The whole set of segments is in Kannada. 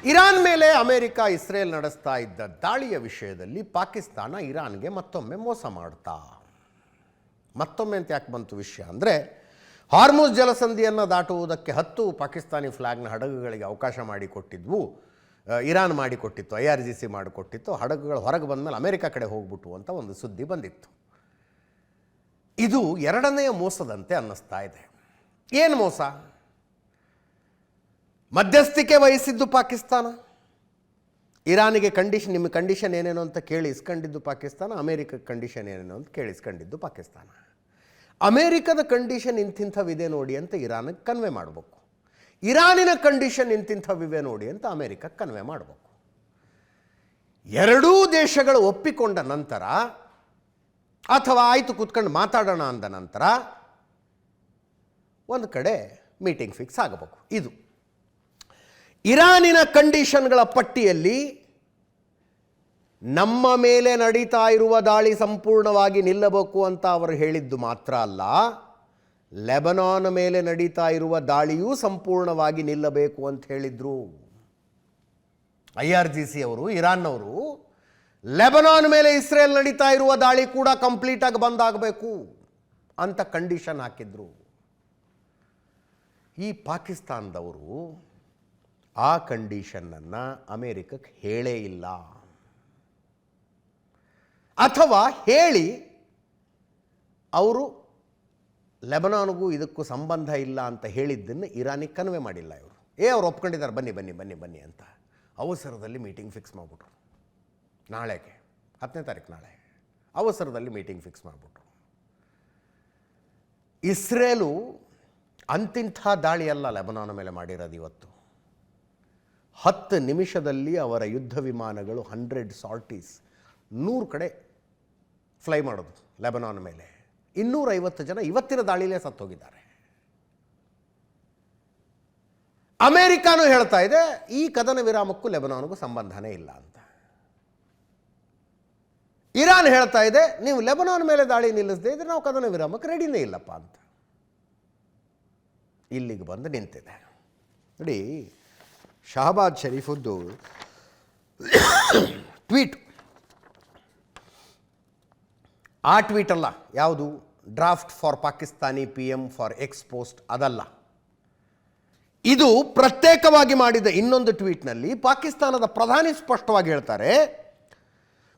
ಇರಾನ್ ಮೇಲೆ ಅಮೆರಿಕ ಇಸ್ರೇಲ್ ನಡೆಸ್ತಾ ಇದ್ದ ದಾಳಿಯ ವಿಷಯದಲ್ಲಿ ಪಾಕಿಸ್ತಾನ ಇರಾನ್ಗೆ ಮತ್ತೊಮ್ಮೆ ಮೋಸ ಮಾಡ್ತಾ. ಮತ್ತೊಮ್ಮೆ ಅಂತ ಯಾಕೆ ಬಂತು ವಿಷಯ ಅಂದರೆ, ಹಾರ್ಮುಜ್ ಜಲಸಂಧಿಯನ್ನು ದಾಟುವುದಕ್ಕೆ 10 ಪಾಕಿಸ್ತಾನಿ ಫ್ಲಾಗ್ನ ಹಡಗುಗಳಿಗೆ ಅವಕಾಶ ಮಾಡಿಕೊಟ್ಟಿದ್ವು, ಇರಾನ್ ಮಾಡಿಕೊಟ್ಟಿತ್ತು, IRGC ಮಾಡಿಕೊಟ್ಟಿತ್ತು. ಹಡಗುಗಳು ಹೊರಗೆ ಬಂದಮೇಲೆ ಅಮೆರಿಕ ಕಡೆ ಹೋಗ್ಬಿಟ್ಟು ಅಂತ ಒಂದು ಸುದ್ದಿ ಬಂದಿತ್ತು. ಇದು ಎರಡನೆಯ ಮೋಸದಂತೆ ಅನ್ನಿಸ್ತಾ ಇದೆ. ಏನು ಮೋಸ? ಮಧ್ಯಸ್ಥಿಕೆ ವಹಿಸಿದ್ದು ಪಾಕಿಸ್ತಾನ, ಇರಾನಿಗೆ ನಿಮ್ಮ ಕಂಡೀಷನ್ ಏನೇನು ಅಂತ ಕೇಳಿ ಇಸ್ಕೊಂಡಿದ್ದು ಪಾಕಿಸ್ತಾನ, ಅಮೇರಿಕದ ಕಂಡೀಷನ್ ಏನೇನು ಅಂತ ಕೇಳಿ ಇಸ್ಕೊಂಡಿದ್ದು ಪಾಕಿಸ್ತಾನ. ಅಮೇರಿಕದ ಕಂಡೀಷನ್ ಇಂತಿಂಥವಿದೆ ನೋಡಿ ಅಂತ ಇರಾನಿಗೆ ಕನ್ವೆ ಮಾಡಬೇಕು, ಇರಾನಿನ ಕಂಡೀಷನ್ ಇಂತಿಂಥವಿವೆ ನೋಡಿ ಅಂತ ಅಮೇರಿಕಕ್ಕೆ ಕನ್ವೆ ಮಾಡಬೇಕು. ಎರಡೂ ದೇಶಗಳು ಒಪ್ಪಿಕೊಂಡ ನಂತರ, ಅಥವಾ ಆಯಿತು ಕೂತ್ಕೊಂಡು ಮಾತಾಡೋಣ ಅಂದ ನಂತರ ಒಂದು ಕಡೆ ಮೀಟಿಂಗ್ ಫಿಕ್ಸ್ ಆಗಬೇಕು. ಇದು ಇರಾನಿನ ಕಂಡೀಷನ್ಗಳ ಪಟ್ಟಿಯಲ್ಲಿ ನಮ್ಮ ಮೇಲೆ ನಡೀತಾ ಇರುವ ದಾಳಿ ಸಂಪೂರ್ಣವಾಗಿ ನಿಲ್ಲಬೇಕು ಅಂತ ಅವರು ಹೇಳಿದ್ದು ಮಾತ್ರ ಅಲ್ಲ, ಲೆಬನಾನ್ ಮೇಲೆ ನಡೀತಾ ಇರುವ ದಾಳಿಯೂ ಸಂಪೂರ್ಣವಾಗಿ ನಿಲ್ಲಬೇಕು ಅಂತ ಹೇಳಿದ್ರು. IRGC ಅವರು, ಇರಾನ್ನವರು ಲೆಬನಾನ್ ಮೇಲೆ ಇಸ್ರೇಲ್ ನಡೀತಾ ಇರುವ ದಾಳಿ ಕೂಡ ಕಂಪ್ಲೀಟಾಗಿ ಬಂದಾಗಬೇಕು ಅಂತ ಕಂಡೀಷನ್ ಹಾಕಿದ್ರು. ಈ ಪಾಕಿಸ್ತಾನದವರು ಆ ಕಂಡೀಷನ್ನನ್ನು ಅಮೇರಿಕಕ್ಕೆ ಹೇಳೇ ಇಲ್ಲ, ಅಥವಾ ಹೇಳಿ ಅವರು ಲೆಬನಾನ್ಗೂ ಇದಕ್ಕೂ ಸಂಬಂಧ ಇಲ್ಲ ಅಂತ ಹೇಳಿದ್ದನ್ನು ಇರಾನಿಗೆ ಕನ್ವೆ ಮಾಡಿಲ್ಲ. ಇವರು ಅವ್ರು ಒಪ್ಕೊಂಡಿದ್ದಾರೆ, ಬನ್ನಿ ಬನ್ನಿ ಬನ್ನಿ ಬನ್ನಿ ಅಂತ ಅವಸರದಲ್ಲಿ ಮೀಟಿಂಗ್ ಫಿಕ್ಸ್ ಮಾಡಿಬಿಟ್ರು. ನಾಳೆಗೆ 10ನೇ ತಾರೀಕು, ನಾಳೆ ಅವಸರದಲ್ಲಿ ಮೀಟಿಂಗ್ ಫಿಕ್ಸ್ ಮಾಡಿಬಿಟ್ರು. ಇಸ್ರೇಲು ಅಂತಿಂಥ ದಾಳಿಯಲ್ಲ ಲೆಬನಾನ್ ಮೇಲೆ ಮಾಡಿರೋದು. ಇವತ್ತು 10 ನಿಮಿಷದಲ್ಲಿ ಅವರ ಯುದ್ಧ ವಿಮಾನಗಳು 100 ಸಾರ್ಟೀಸ್ 100 ಕಡೆ ಫ್ಲೈ ಮಾಡೋದು ಲೆಬನಾನ್ ಮೇಲೆ. 250 ಜನ ಇವತ್ತಿನ ದಾಳಿಲೇ ಸತ್ತೋಗಿದ್ದಾರೆ. ಅಮೇರಿಕಾನು ಹೇಳ್ತಾ ಇದೆ ಈ ಕದನ ವಿರಾಮಕ್ಕೂ ಲೆಬನಾನ್ಗೂ ಸಂಬಂಧನೇ ಇಲ್ಲ ಅಂತ. ಇರಾನ್ ಹೇಳ್ತಾ ಇದೆ ನೀವು ಲೆಬನಾನ್ ಮೇಲೆ ದಾಳಿ ನಿಲ್ಲಿಸದೇ ಇದ್ರೆ ನಾವು ಕದನ ವಿರಾಮಕ್ಕೆ ರೆಡಿನೇ ಇಲ್ಲಪ್ಪ ಅಂತ. ಇಲ್ಲಿಗೆ ಬಂದು ನಿಂತಿದೆ ನೋಡಿ. ಶಹಬಾಜ್ ಶರೀಫದ್ದು ಟ್ವೀಟ್, ಆ ಟ್ವೀಟ್ ಅಲ್ಲ, ಯಾವುದು draft for Pakistani PM for X post ಅದಲ್ಲ, ಇದು ಪ್ರತ್ಯೇಕವಾಗಿ ಮಾಡಿದ ಇನ್ನೊಂದು ಟ್ವೀಟ್ನಲ್ಲಿ ಪಾಕಿಸ್ತಾನದ ಪ್ರಧಾನಿ ಸ್ಪಷ್ಟವಾಗಿ ಹೇಳ್ತಾರೆ,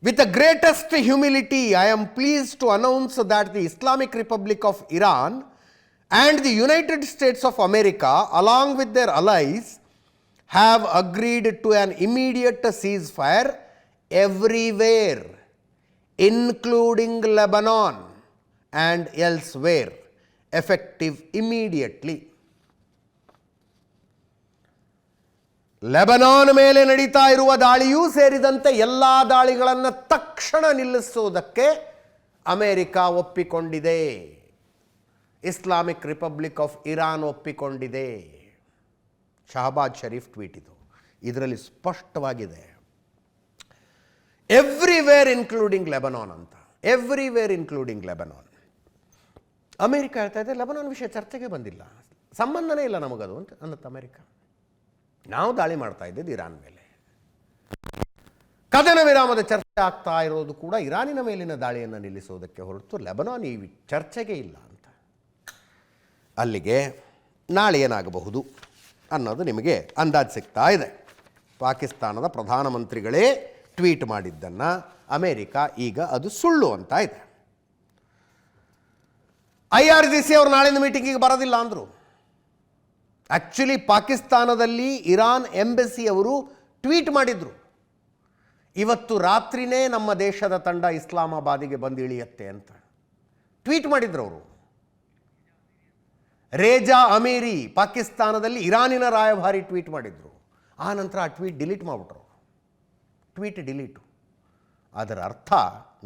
with the greatest humility I am pleased to announce that the Islamic Republic of Iran and the United States of America, along with their allies, have agreed to an immediate ceasefire everywhere, including Lebanon and elsewhere, effective immediately. Lebanon ಮೇಲೆ ನಡೀತಾ ಇರುವ ದಾಳಿಯೂ ಸೇರಿದಂತೆ ಎಲ್ಲ ದಾಳಿಗಳನ್ನು ತಕ್ಷಣ ನಿಲ್ಲಿಸುವುದಕ್ಕೆ ಅಮೆರಿಕ ಒಪ್ಪಿಕೊಂಡಿದೆ, ಇಸ್ಲಾಮಿಕ್ ರಿಪಬ್ಲಿಕ್ ಆಫ್ ಇರಾನ್ ಒಪ್ಪಿಕೊಂಡಿದೆ. ಶಹಬಾಜ್ ಶರೀಫ್ ಟ್ವೀಟ್ ಇದು. ಇದರಲ್ಲಿ ಸ್ಪಷ್ಟವಾಗಿದೆ ಎವ್ರಿವೇರ್ ಇನ್ಕ್ಲೂಡಿಂಗ್ ಲೆಬನಾನ್ ಅಂತ. Everywhere including Lebanon. ಅಮೆರಿಕ ಹೇಳ್ತಾ ಇದೆ ಲೆಬನಾನ್ ವಿಷಯ ಚರ್ಚೆಗೆ ಬಂದಿಲ್ಲ, ಸಂಬಂಧನೇ ಇಲ್ಲ ನಮಗದು ಅಂತ ಅನ್ನತ್ತೆ ಅಮೆರಿಕ. ನಾವು ದಾಳಿ ಮಾಡ್ತಾ ಇದ್ದಿದ್ದು ಇರಾನ್ ಮೇಲೆ. ಕದನ ವಿರಾಮದ ಚರ್ಚೆ ಆಗ್ತಾ ಇರೋದು ಕೂಡ ಇರಾನಿನ ಮೇಲಿನ ದಾಳಿಯನ್ನು ನಿಲ್ಲಿಸುವುದಕ್ಕೆ ಹೊರತು ಲೆಬನಾನ್ ಈ ಚರ್ಚೆಗೆ ಇಲ್ಲ ಅಂತ. ಅಲ್ಲಿಗೆ ನಾಳೆ ಏನಾಗಬಹುದು ಅನ್ನೋದು ನಿಮಗೆ ಅಂದಾಜು ಸಿಗ್ತಾ ಇದೆ. ಪಾಕಿಸ್ತಾನದ ಪ್ರಧಾನಮಂತ್ರಿಗಳೇ ಟ್ವೀಟ್ ಮಾಡಿದ್ದನ್ನು ಅಮೇರಿಕ ಈಗ ಅದು ಸುಳ್ಳು ಅಂತ ಇದೆ. IRGC ಅವರು ನಾಳಿನ ಮೀಟಿಂಗಿಗೆ ಬರೋದಿಲ್ಲ ಅಂದರು. ಆ್ಯಕ್ಚುಲಿ ಪಾಕಿಸ್ತಾನದಲ್ಲಿ ಇರಾನ್ ಎಂಬಸಿ ಅವರು ಟ್ವೀಟ್ ಮಾಡಿದರು, ಇವತ್ತು ರಾತ್ರಿನೇ ನಮ್ಮ ದೇಶದ ತಂಡ ಇಸ್ಲಾಮಾಬಾದಿಗೆ ಬಂದು ಇಳಿಯತ್ತೆ ಅಂತ ಟ್ವೀಟ್ ಮಾಡಿದ್ರು ಅವರು. ರೇಜಾ ಅಮೀರಿ ಪಾಕಿಸ್ತಾನದಲ್ಲಿ ಇರಾನಿನ ರಾಯಭಾರಿ ಟ್ವೀಟ್ ಮಾಡಿದರು. ಆ ನಂತರ ಆ ಟ್ವೀಟ್ ಡಿಲೀಟ್ ಮಾಡಿಬಿಟ್ರು. Tweet delete. ಅದರ ಅರ್ಥ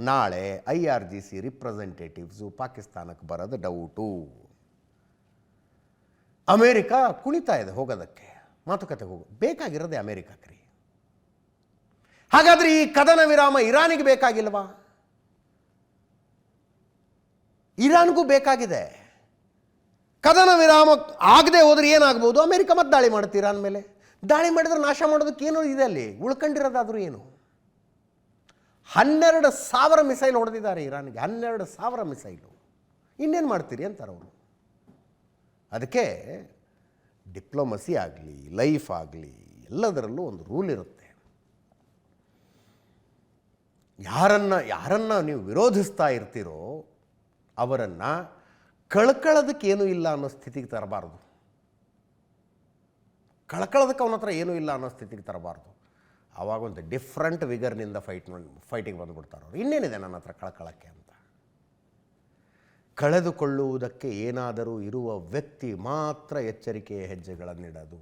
ನಾಳೆ IRGC ರಿಪ್ರೆಸೆಂಟೇಟಿವ್ಸು ಪಾಕಿಸ್ತಾನಕ್ಕೆ ಬರೋದು ಡೌಟು. ಅಮೇರಿಕ ಕುಣಿತಾ ಇದೆ ಹೋಗೋದಕ್ಕೆ, ಮಾತುಕತೆ ಬೇಕಾಗಿರೋದೇ ಅಮೇರಿಕಕ್ಕೆ ರೀ. ಹಾಗಾದರೆ ಈ ಕದನ ವಿರಾಮ ಇರಾನಿಗೆ ಬೇಕಾಗಿಲ್ವಾ? ಇರಾನ್ಗೂ ಬೇಕಾಗಿದೆ. ಕದನ ವಿರಾಮ ಆಗದೆ ಹೋದರೆ ಏನಾಗ್ಬೋದು? ಅಮೆರಿಕ ಮತ್ತೆ ದಾಳಿ ಮಾಡುತ್ತೆ ಇರಾನ್ ಮೇಲೆ. ದಾಳಿ ಮಾಡಿದ್ರೆ ನಾಶ ಮಾಡೋದಕ್ಕೆ ಏನೋ ಇದೆ ಅಲ್ಲಿ, ಉಳ್ಕೊಂಡಿರೋದಾದರೂ ಏನು? 12,000 ಮಿಸೈಲ್ ಹೊಡೆದಿದ್ದಾರೆ ಇರಾನ್ಗೆ, 12,000 ಮಿಸೈಲು. ಇನ್ನೇನು ಮಾಡ್ತೀರಿ ಅಂತಾರೆ ಅವರು. ಅದಕ್ಕೆ ಡಿಪ್ಲೊಮಸಿ ಆಗಲಿ, ಲೈಫ್ ಆಗಲಿ, ಎಲ್ಲದರಲ್ಲೂ ಒಂದು ರೂಲ್ ಇರುತ್ತೆ. ಯಾರನ್ನ ನೀವು ವಿರೋಧಿಸ್ತಾ ಇರ್ತೀರೋ ಅವರನ್ನು ಕಳ್ಕೊಳ್ಳೋದಕ್ಕೇನೂ ಇಲ್ಲ ಅನ್ನೋ ಸ್ಥಿತಿಗೆ ತರಬಾರ್ದು. ಕಳ್ಕೊಳ್ಳೋದಕ್ಕೆ ಅವನ ಹತ್ರ ಏನೂ ಇಲ್ಲ ಅನ್ನೋ ಸ್ಥಿತಿಗೆ ತರಬಾರ್ದು. ಆವಾಗ ಒಂದು ಡಿಫ್ರೆಂಟ್ ವಿಗರ್ನಿಂದ ಫೈಟಿಗೆ ಬಂದುಬಿಡ್ತಾರೆ ಅವರು. ಇನ್ನೇನಿದೆ ನನ್ನ ಹತ್ರ ಕಳ್ಕೊಳ್ಳೋಕ್ಕೆ ಅಂತ. ಕಳೆದುಕೊಳ್ಳುವುದಕ್ಕೆ ಏನಾದರೂ ಇರುವ ವ್ಯಕ್ತಿ ಮಾತ್ರ ಎಚ್ಚರಿಕೆಯ ಹೆಜ್ಜೆಗಳನ್ನಿಡೋದು.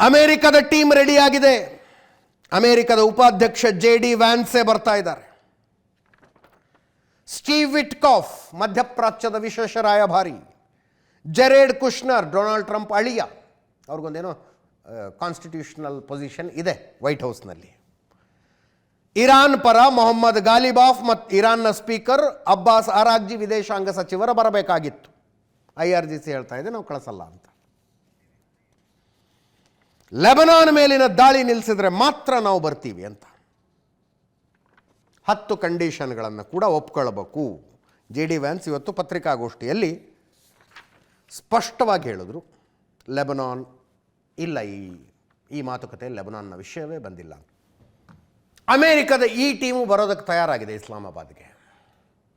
ಅಮೆರಿಕದ ಟೀಮ್ ರೆಡಿಯಾಗಿದೆ. ಅಮೆರಿಕದ ಉಪಾಧ್ಯಕ್ಷ JD ವ್ಯಾನ್ಸೆ ಬರ್ತಾ ಇದ್ದಾರೆ. ಸ್ಟೀವ್ ವಿಟ್ಕಾಫ್ ಮಧ್ಯಪ್ರಾಚ್ಯದ ವಿಶೇಷ ರಾಯಭಾರಿ, ಜೆರೆಡ್ ಕುಶ್ನರ್ ಡೊನಾಲ್ಡ್ ಟ್ರಂಪ್ ಅಳಿಯ, ಅವ್ರಿಗೊಂದೇನೋ ಕಾನ್ಸ್ಟಿಟ್ಯೂಷನಲ್ ಪೊಸಿಷನ್ ಇದೆ ವೈಟ್ ಹೌಸ್ನಲ್ಲಿ. ಇರಾನ್ ಪರ ಮೊಹಮ್ಮದ್ ಗಾಲಿಬಾಫ್ ಮತ್ತು ಇರಾನ್ನ ಸ್ಪೀಕರ್ ಅಬ್ಬಾಸ್ ಅರಾಗ್ಜಿ ವಿದೇಶಾಂಗ ಸಚಿವರ ಬರಬೇಕಾಗಿತ್ತು. IRGC ಹೇಳ್ತಾ ಇದೆ ನಾವು ಕಳಿಸಲ್ಲ ಅಂತ. ಲೆಬನಾನ್ ಮೇಲಿನ ದಾಳಿ ನಿಲ್ಲಿಸಿದ್ರೆ ಮಾತ್ರ ನಾವು ಬರ್ತೀವಿ ಅಂತ 10 ಕಂಡೀಷನ್ಗಳನ್ನು ಕೂಡ ಒಪ್ಕೊಳ್ಬೇಕು. JD ವ್ಯಾನ್ಸ್ ಇವತ್ತು ಪತ್ರಿಕಾಗೋಷ್ಠಿಯಲ್ಲಿ ಸ್ಪಷ್ಟವಾಗಿ ಹೇಳಿದ್ರು, ಲೆಬನಾನ್ ಇಲ್ಲ, ಈ ಮಾತುಕತೆ ಲೆಬನಾನ್ನ ವಿಷಯವೇ ಬಂದಿಲ್ಲ. ಅಮೇರಿಕದ ಈ ಟೀಮು ಬರೋದಕ್ಕೆ ತಯಾರಾಗಿದೆ ಇಸ್ಲಾಮಾಬಾದ್ಗೆ.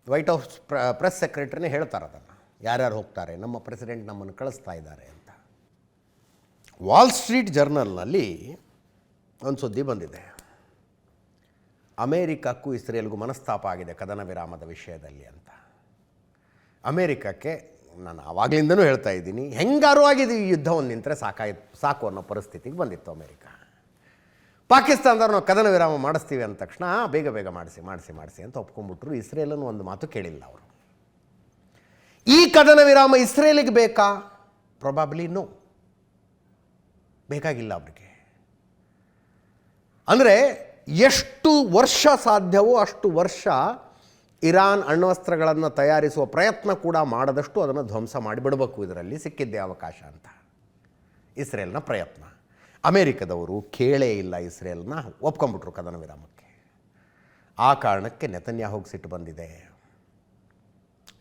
ವೈಟ್ ಹೌಸ್ ಪ್ರೆಸ್ ಸೆಕ್ರೆಟರಿನೇ ಹೇಳ್ತಾರೆ ಅದನ್ನು, ಯಾರ್ಯಾರು ಹೋಗ್ತಾರೆ, ನಮ್ಮ ಪ್ರೆಸಿಡೆಂಟ್ ನಮ್ಮನ್ನು ಕಳಿಸ್ತಾ ಇದ್ದಾರೆ ಅಂತ. ವಾಲ್ ಸ್ಟ್ರೀಟ್ ಜರ್ನಲ್ನಲ್ಲಿ ಒಂದು ಸುದ್ದಿ ಬಂದಿದೆ, ಅಮೇರಿಕಕ್ಕೂ ಇಸ್ರೇಲ್ಗೂ ಮನಸ್ತಾಪ ಆಗಿದೆ ಕದನ ವಿರಾಮದ ವಿಷಯದಲ್ಲಿ ಅಂತ. ಅಮೇರಿಕಕ್ಕೆ ನಾನು ಆವಾಗಲಿಂದನೂ ಹೇಳ್ತಾ ಇದ್ದೀನಿ, ಹೆಂಗಾರು ಆಗಿದೆ ಈ ಯುದ್ಧ ಒಂದು ನಿಂತರೆ ಸಾಕು ಅನ್ನೋ ಪರಿಸ್ಥಿತಿಗೆ ಬಂದಿತ್ತು ಅಮೇರಿಕ. ಪಾಕಿಸ್ತಾನದವ್ರು ನಾವು ಕದನ ವಿರಾಮ ಮಾಡಿಸ್ತೀವಿ ಅಂದ ತಕ್ಷಣ ಬೇಗ ಬೇಗ ಮಾಡಿಸಿ ಅಂತ ಒಪ್ಕೊಂಡ್ಬಿಟ್ರು. ಇಸ್ರೇಲನ್ನು ಒಂದು ಮಾತು ಕೇಳಿಲ್ಲ ಅವರು. ಈ ಕದನ ವಿರಾಮ ಇಸ್ರೇಲಿಗೆ ಬೇಕಾ? ಪ್ರೊಬಾಬ್ಲಿ ನೋ, ಬೇಕಾಗಿಲ್ಲ ಅವರಿಗೆ. ಅಂದರೆ ಎಷ್ಟು ವರ್ಷ ಸಾಧ್ಯವೋ ಅಷ್ಟು ವರ್ಷ ಇರಾನ್ ಅಣ್ವಸ್ತ್ರಗಳನ್ನು ತಯಾರಿಸುವ ಪ್ರಯತ್ನ ಕೂಡ ಮಾಡದಷ್ಟು ಅದನ್ನು ಧ್ವಂಸ ಮಾಡಿಬಿಡಬೇಕು, ಇದರಲ್ಲಿ ಸಿಕ್ಕಿದ್ದೇ ಅವಕಾಶ ಅಂತ ಇಸ್ರೇಲ್ನ ಪ್ರಯತ್ನ. ಅಮೇರಿಕದವರು ಕೇಳೇ ಇಲ್ಲ ಇಸ್ರೇಲ್ನ, ಒಪ್ಕೊಂಡ್ಬಿಟ್ರು ಕದನ ವಿರಾಮಕ್ಕೆ. ಆ ಕಾರಣಕ್ಕೆ ನೆತನ್ಯಾಹುಗೆ ಸಿಟ್ಟು ಬಂದಿದೆ,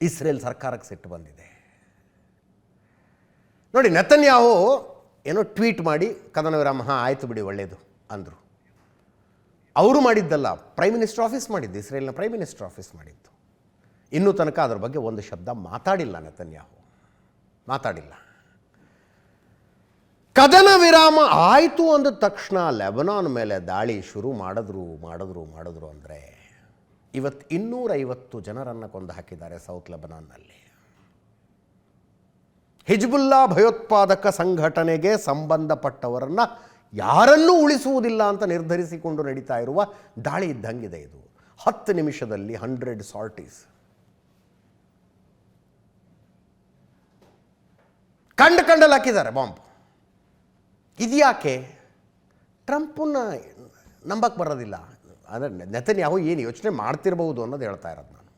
ಇಸ್ರೇಲ್ ಸರ್ಕಾರಕ್ಕೆ ಸಿಟ್ಟು ಬಂದಿದೆ. ನೋಡಿ, ನೆತನ್ಯಾಹು ಏನೋ ಟ್ವೀಟ್ ಮಾಡಿ ಕದನ ವಿರಾಮ ಆಯಿತು ಬಿಡಿ ಒಳ್ಳೆಯದು ಅಂದರು. ಅವರು ಮಾಡಿದ್ದಲ್ಲ, ಪ್ರೈಮ್ ಮಿನಿಸ್ಟರ್ ಆಫೀಸ್ ಮಾಡಿದ್ದು, ಇಸ್ರೇಲ್ನ ಪ್ರೈಮ್ ಮಿನಿಸ್ಟರ್ ಆಫೀಸ್ ಮಾಡಿದ್ದು. ಇನ್ನೂ ತನಕ ಅದರ ಬಗ್ಗೆ ಒಂದು ಶಬ್ದ ಮಾತಾಡಿಲ್ಲ ನೆತನ್ಯಾಹು, ಮಾತಾಡಿಲ್ಲ. ಕದನ ವಿರಾಮ ಆಯಿತು ಅಂದ ತಕ್ಷಣ ಲೆಬನಾನ್ ಮೇಲೆ ದಾಳಿ ಶುರು ಮಾಡಿದ್ರು ಅಂದರೆ ಇವತ್ತು 250 ಜನರನ್ನು ಕೊಂದು ಹಾಕಿದ್ದಾರೆ ಸೌತ್ ಲೆಬನಾನ್ನಲ್ಲಿ. ಹಿಜ್ಬುಲ್ಲಾ ಭಯೋತ್ಪಾದಕ ಸಂಘಟನೆಗೆ ಸಂಬಂಧಪಟ್ಟವರನ್ನು ಯಾರನ್ನೂ ಉಳಿಸುವುದಿಲ್ಲ ಅಂತ ನಿರ್ಧರಿಸಿಕೊಂಡು ನಡೀತಾ ಇರುವ ದಾಳಿ ಇದ್ದಂಗಿದೆ ಇದು. 10 ನಿಮಿಷದಲ್ಲಿ 100 ಸಾರ್ಟೀಸ್. ಕಂಡಲ್ಲಿ ಹಾಕಿದ್ದಾರೆ ಬಾಂಬ್. ಇದ್ಯಾಕೆ? ಟ್ರಂಪನ್ನ ನಂಬಕ್ಕೆ ಬರೋದಿಲ್ಲ. ಅಂದರೆ ನೆತನ್ಯಾಹು ಏನು ಯೋಚನೆ ಮಾಡ್ತಿರ್ಬೋದು ಅನ್ನೋದು ಹೇಳ್ತಾ ಇರೋದು ನಾನು.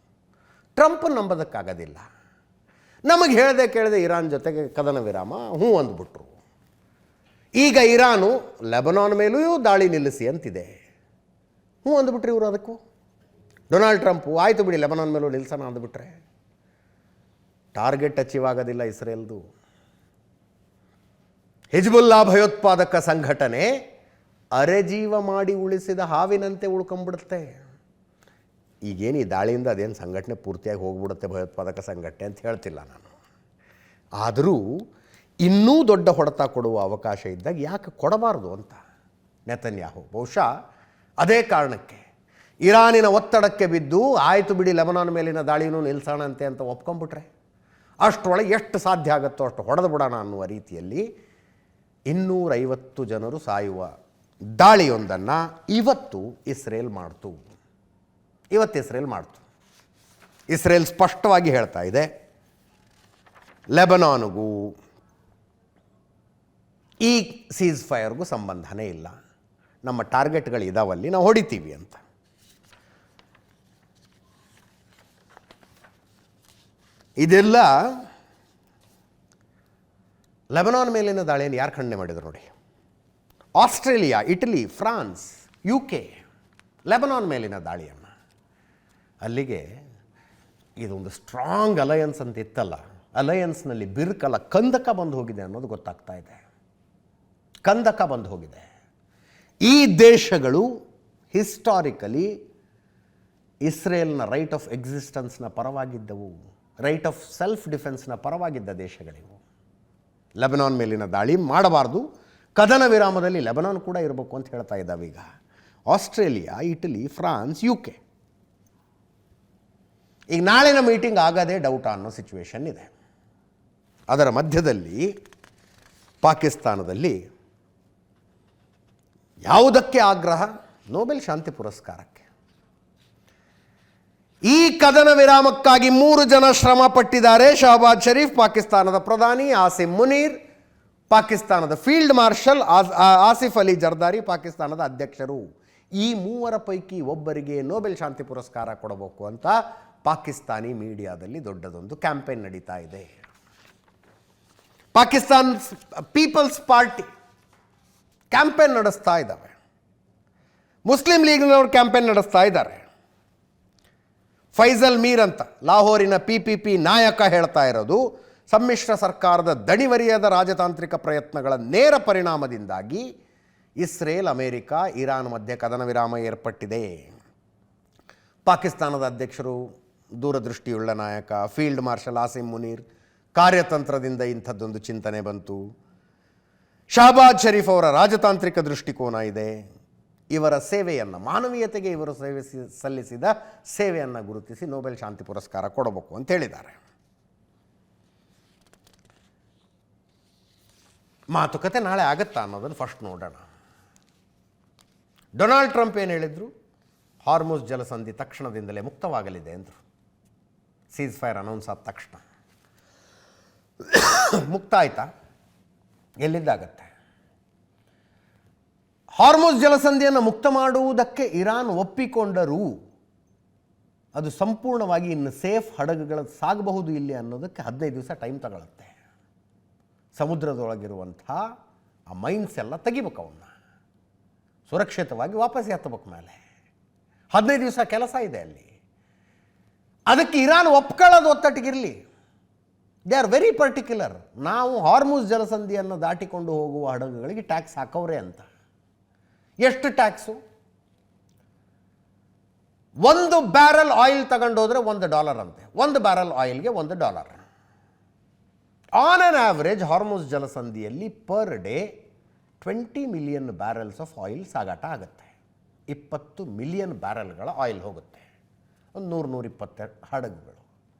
ಟ್ರಂಪನ್ನು ನಂಬೋದಕ್ಕಾಗೋದಿಲ್ಲ. ನಮಗೆ ಕೇಳದೆ ಇರಾನ್ ಜೊತೆಗೆ ಕದನ ವಿರಾಮ ಅಂದ್ಬಿಟ್ರು. ಈಗ ಇರಾನು ಲೆಬನಾನ್ ಮೇಲೂ ದಾಳಿ ನಿಲ್ಲಿಸಿ ಅಂತಿದೆ. ಅಂದ್ಬಿಟ್ರಿ ಇವರು. ಅದಕ್ಕೂ ಡೊನಾಲ್ಡ್ ಟ್ರಂಪು ಆಯಿತು ಬಿಡಿ ಲೆಬನಾನ್ ಮೇಲೂ ನಿಲ್ಲಿಸೋಣ ಅಂದ್ಬಿಟ್ರೆ ಟಾರ್ಗೆಟ್ ಅಚೀವ್ ಆಗೋದಿಲ್ಲ ಇಸ್ರೇಲ್ದು. ಹಿಜ್ಬುಲ್ಲಾ ಭಯೋತ್ಪಾದಕ ಸಂಘಟನೆ ಅರೆಜೀವ ಮಾಡಿ ಉಳಿಸಿದ ಹಾವಿನಂತೆ ಉಳ್ಕೊಂಡ್ಬಿಡುತ್ತೆ. ಈಗೇನು ಈ ದಾಳಿಯಿಂದ ಅದೇನು ಸಂಘಟನೆ ಪೂರ್ತಿಯಾಗಿ ಹೋಗ್ಬಿಡುತ್ತೆ ಭಯೋತ್ಪಾದಕ ಸಂಘಟನೆ ಅಂತ ಹೇಳ್ತಿಲ್ಲ ನಾನು. ಆದರೂ ಇನ್ನೂ ದೊಡ್ಡ ಹೊಡೆತ ಕೊಡುವ ಅವಕಾಶ ಇದ್ದಾಗ ಯಾಕೆ ಕೊಡಬಾರ್ದು ಅಂತ ನೆತನ್ಯಾಹು ಬಹುಶಃ ಅದೇ ಕಾರಣಕ್ಕೆ ಇರಾನಿನ ಒತ್ತಡಕ್ಕೆ ಬಿದ್ದು ಆಯಿತು ಬಿಡಿ ಲೆಬನಾನ್ ಮೇಲಿನ ದಾಳಿನೂ ನಿಲ್ಲಿಸೋಣಂತೆ ಅಂತ ಒಪ್ಕೊಂಡ್ಬಿಟ್ರೆ ಅಷ್ಟರೊಳಗೆ ಎಷ್ಟು ಸಾಧ್ಯ ಆಗುತ್ತೋ ಅಷ್ಟು ಹೊಡೆದು ಬಿಡೋಣ ಅನ್ನುವ ರೀತಿಯಲ್ಲಿ 250 ಜನರು ಸಾಯುವ ದಾಳಿಯೊಂದನ್ನು ಇವತ್ತು ಇಸ್ರೇಲ್ ಮಾಡ್ತು. ಇಸ್ರೇಲ್ ಸ್ಪಷ್ಟವಾಗಿ ಹೇಳ್ತಾ ಇದೆ, ಲೆಬನಾನ್ಗೂ ಈ ಸೀಸ್ ಫೈರ್ಗೂ ಸಂಬಂಧನೇ ಇಲ್ಲ, ನಮ್ಮ ಟಾರ್ಗೆಟ್ಗಳು ಇದಾವಲ್ಲಿ, ನಾವು ಹೊಡಿತೀವಿ ಅಂತ. ಇದೆಲ್ಲ ಲೆಬನಾನ್ ಮೇಲಿನ ದಾಳಿಯನ್ನು ಯಾರು ಖಂಡನೆ ಮಾಡಿದರು ನೋಡಿ? Australia, Italy, France, UK Lebanon ಮೇಲಿನ ದಾಳಿಯನ್ನು. ಅಲ್ಲಿಗೆ ಇದೊಂದು ಸ್ಟ್ರಾಂಗ್ ಅಲಯನ್ಸ್ ಅಂತ ಇತ್ತಲ್ಲ, ಅಲಯನ್ಸ್ನಲ್ಲಿ ಬಿರುಕಲ್ಲ, ಕಂದಕ ಬಂದು ಹೋಗಿದೆ ಅನ್ನೋದು ಗೊತ್ತಾಗ್ತಾ ಇದೆ. ಕಂದಕ ಬಂದು ಹೋಗಿದೆ. ಈ ದೇಶಗಳು ಹಿಸ್ಟಾರಿಕಲಿ ಇಸ್ರೇಲ್ನ ರೈಟ್ ಆಫ್ ಎಕ್ಸಿಸ್ಟೆನ್ಸ್ನ ಪರವಾಗಿದ್ದವು, ರೈಟ್ ಆಫ್ ಸೆಲ್ಫ್ ಡಿಫೆನ್ಸ್ನ ಪರವಾಗಿದ್ದ ದೇಶಗಳಿವು. ಲೆಬನಾನ್ ಮೇಲಿನ ದಾಳಿ ಮಾಡಬಾರ್ದು, ಕದನ ವಿರಾಮದಲ್ಲಿ ಲೆಬನಾನ್ ಕೂಡ ಇರಬೇಕು ಅಂತ ಹೇಳ್ತಾ ಇದ್ದಾವೆ ಈಗ ಆಸ್ಟ್ರೇಲಿಯಾ, ಇಟಲಿ, ಫ್ರಾನ್ಸ್, UK. ಈಗ ನಾಳಿನ ಮೀಟಿಂಗ್ ಆಗದೇ ಡೌಟ ಅನ್ನೋ ಸಿಚುವೇಶನ್ ಇದೆ. ಅದರ ಮಧ್ಯದಲ್ಲಿ ಪಾಕಿಸ್ತಾನದಲ್ಲಿ ಯಾವುದಕ್ಕೆ ಆಗ್ರಹ? ನೊಬೆಲ್ ಶಾಂತಿ ಪುರಸ್ಕಾರಕ್ಕೆ. ಈ ಕದನ ವಿರಾಮಕ್ಕಾಗಿ 3 ಜನ ಶ್ರಮ ಪಟ್ಟಿದ್ದಾರೆ. ಶಹಬಾಜ್ ಶರೀಫ್, ಪಾಕಿಸ್ತಾನದ ಪ್ರಧಾನಿ; ಆಸಿಮ್ ಮುನೀರ್, ಪಾಕಿಸ್ತಾನದ ಫೀಲ್ಡ್ ಮಾರ್ಷಲ್; ಆಸಿಫ್ ಅಲಿ ಜರ್ದಾರಿ, ಪಾಕಿಸ್ತಾನದ ಅಧ್ಯಕ್ಷರು. ಈ 3 ಪೈಕಿ ಒಬ್ಬರಿಗೆ ನೊಬೆಲ್ ಶಾಂತಿ ಪುರಸ್ಕಾರ ಕೊಡಬೇಕು ಅಂತ ಪಾಕಿಸ್ತಾನಿ ಮೀಡಿಯಾದಲ್ಲಿ ದೊಡ್ಡದೊಂದು ಕ್ಯಾಂಪೇನ್ ನಡೀತಾ ಇದೆ. ಪಾಕಿಸ್ತಾನ್ ಪೀಪಲ್ಸ್ ಪಾರ್ಟಿ ಕ್ಯಾಂಪೇನ್ ನಡೆಸ್ತಾ ಇದ್ದಾವೆ. ಮುಸ್ಲಿಂ ಲೀಗ್ನವರು ಕ್ಯಾಂಪೇನ್ ನಡೆಸ್ತಾ ಇದ್ದಾರೆ. ಫೈಸಲ್ ಮೀರ್ ಅಂತ ಲಾಹೋರಿನ PPP ನಾಯಕ ಹೇಳ್ತಾ ಇರೋದು, ಸಮ್ಮಿಶ್ರ ಸರ್ಕಾರದ ದಣಿವರಿಯದ ರಾಜತಾಂತ್ರಿಕ ಪ್ರಯತ್ನಗಳ ನೇರ ಪರಿಣಾಮದಿಂದಾಗಿ ಇಸ್ರೇಲ್, ಅಮೆರಿಕ, ಇರಾನ್ ಮಧ್ಯೆ ಕದನ ವಿರಾಮ ಏರ್ಪಟ್ಟಿದೆ. ಪಾಕಿಸ್ತಾನದ ಅಧ್ಯಕ್ಷರು ದೂರದೃಷ್ಟಿಯುಳ್ಳ ನಾಯಕ, ಫೀಲ್ಡ್ ಮಾರ್ಷಲ್ ಆಸಿಮ್ ಮುನೀರ್ ಕಾರ್ಯತಂತ್ರದಿಂದ ಇಂಥದ್ದೊಂದು ಚಿಂತನೆ ಬಂತು. ಶಹಬಾಜ್ ಶರೀಫ್ ಅವರ ರಾಜತಾಂತ್ರಿಕ ದೃಷ್ಟಿಕೋನ ಇದೆ. ಇವರ ಸೇವೆಯನ್ನು, ಮಾನವೀಯತೆಗೆ ಇವರು ಸಲ್ಲಿಸಿದ ಸೇವೆಯನ್ನು ಗುರುತಿಸಿ ನೊಬೆಲ್ ಶಾಂತಿ ಪುರಸ್ಕಾರ ಕೊಡಬೇಕು ಅಂತ ಹೇಳಿದ್ದಾರೆ. ಮಾತುಕತೆ ನಾಳೆ ಆಗುತ್ತಾ ಅನ್ನೋದನ್ನು ಫಸ್ಟ್ ನೋಡೋಣ. ಡೊನಾಲ್ಡ್ ಟ್ರಂಪ್ ಏನು ಹೇಳಿದರು? ಹಾರ್ಮುಜ್ ಜಲಸಂಧಿ ತಕ್ಷಣದಿಂದಲೇ ಮುಕ್ತವಾಗಲಿದೆ ಅಂದರು. ಸೀಸ್ ಫೈರ್ ಅನೌನ್ಸ್ ಆದ ತಕ್ಷಣ ಮುಕ್ತ ಆಯ್ತಾ? ಎಲ್ಲಿದ್ದಾಗತ್ತೆ? ಹಾರ್ಮುಜ್ ಜಲಸಂಧಿಯನ್ನು ಮುಕ್ತ ಮಾಡುವುದಕ್ಕೆ ಇರಾನ್ ಒಪ್ಪಿಕೊಂಡರೂ ಅದು ಸಂಪೂರ್ಣವಾಗಿ ಇನ್ನು ಸೇಫ್ ಹಡಗುಗಳ ಸಾಗಬಹುದು ಇಲ್ಲಿ ಅನ್ನೋದಕ್ಕೆ 15 ದಿವಸ ಟೈಮ್ ತಗೊಳುತ್ತೆ. ಸಮುದ್ರದೊಳಗಿರುವಂಥ ಆ ಮೈನ್ಸ್ ಎಲ್ಲ ತೆಗಿಬೇಕು, ಅವನ್ನ ಸುರಕ್ಷಿತವಾಗಿ ವಾಪಸ್ ಎತ್ತಬೇಕು ಮೇಲೆ. 15 ದಿವಸ ಕೆಲಸ ಇದೆ ಅಲ್ಲಿ. ಅದಕ್ಕೆ ಇರಾನ್ ಒಪ್ಕೊಳ್ಳೋದು ಒತ್ತಟ್ಟಿಗಿರಲಿ. They are very particular. ನಾವು ಹಾರ್ಮುಜ್ ಜಲಸಂಧಿಯನ್ನು ದಾಟಿಕೊಂಡು ಹೋಗುವ ಹಡಗುಗಳಿಗೆ ಟ್ಯಾಕ್ಸ್ ಹಾಕವ್ರೆ ಅಂತ. ಎಷ್ಟು ಟ್ಯಾಕ್ಸು? 1 ಬ್ಯಾರಲ್ ಆಯಿಲ್ ತಗೊಂಡೋದ್ರೆ $1 ಅಂತೆ. 1 ಬ್ಯಾರಲ್ ಆಯಿಲ್ಗೆ $1. ಆನ್ ಆನ್ ಆವ್ರೇಜ್ ಹಾರ್ಮುಜ್ ಜಲಸಂಧಿಯಲ್ಲಿ per day 20 million barrels of oil ಸಾಗಾಟ ಆಗುತ್ತೆ. 20 ಮಿಲಿಯನ್ ಬ್ಯಾರಲ್ಗಳ ಆಯಿಲ್ ಹೋಗುತ್ತೆ. ಒಂದು 100-120 ಹಡಗುಗಳು,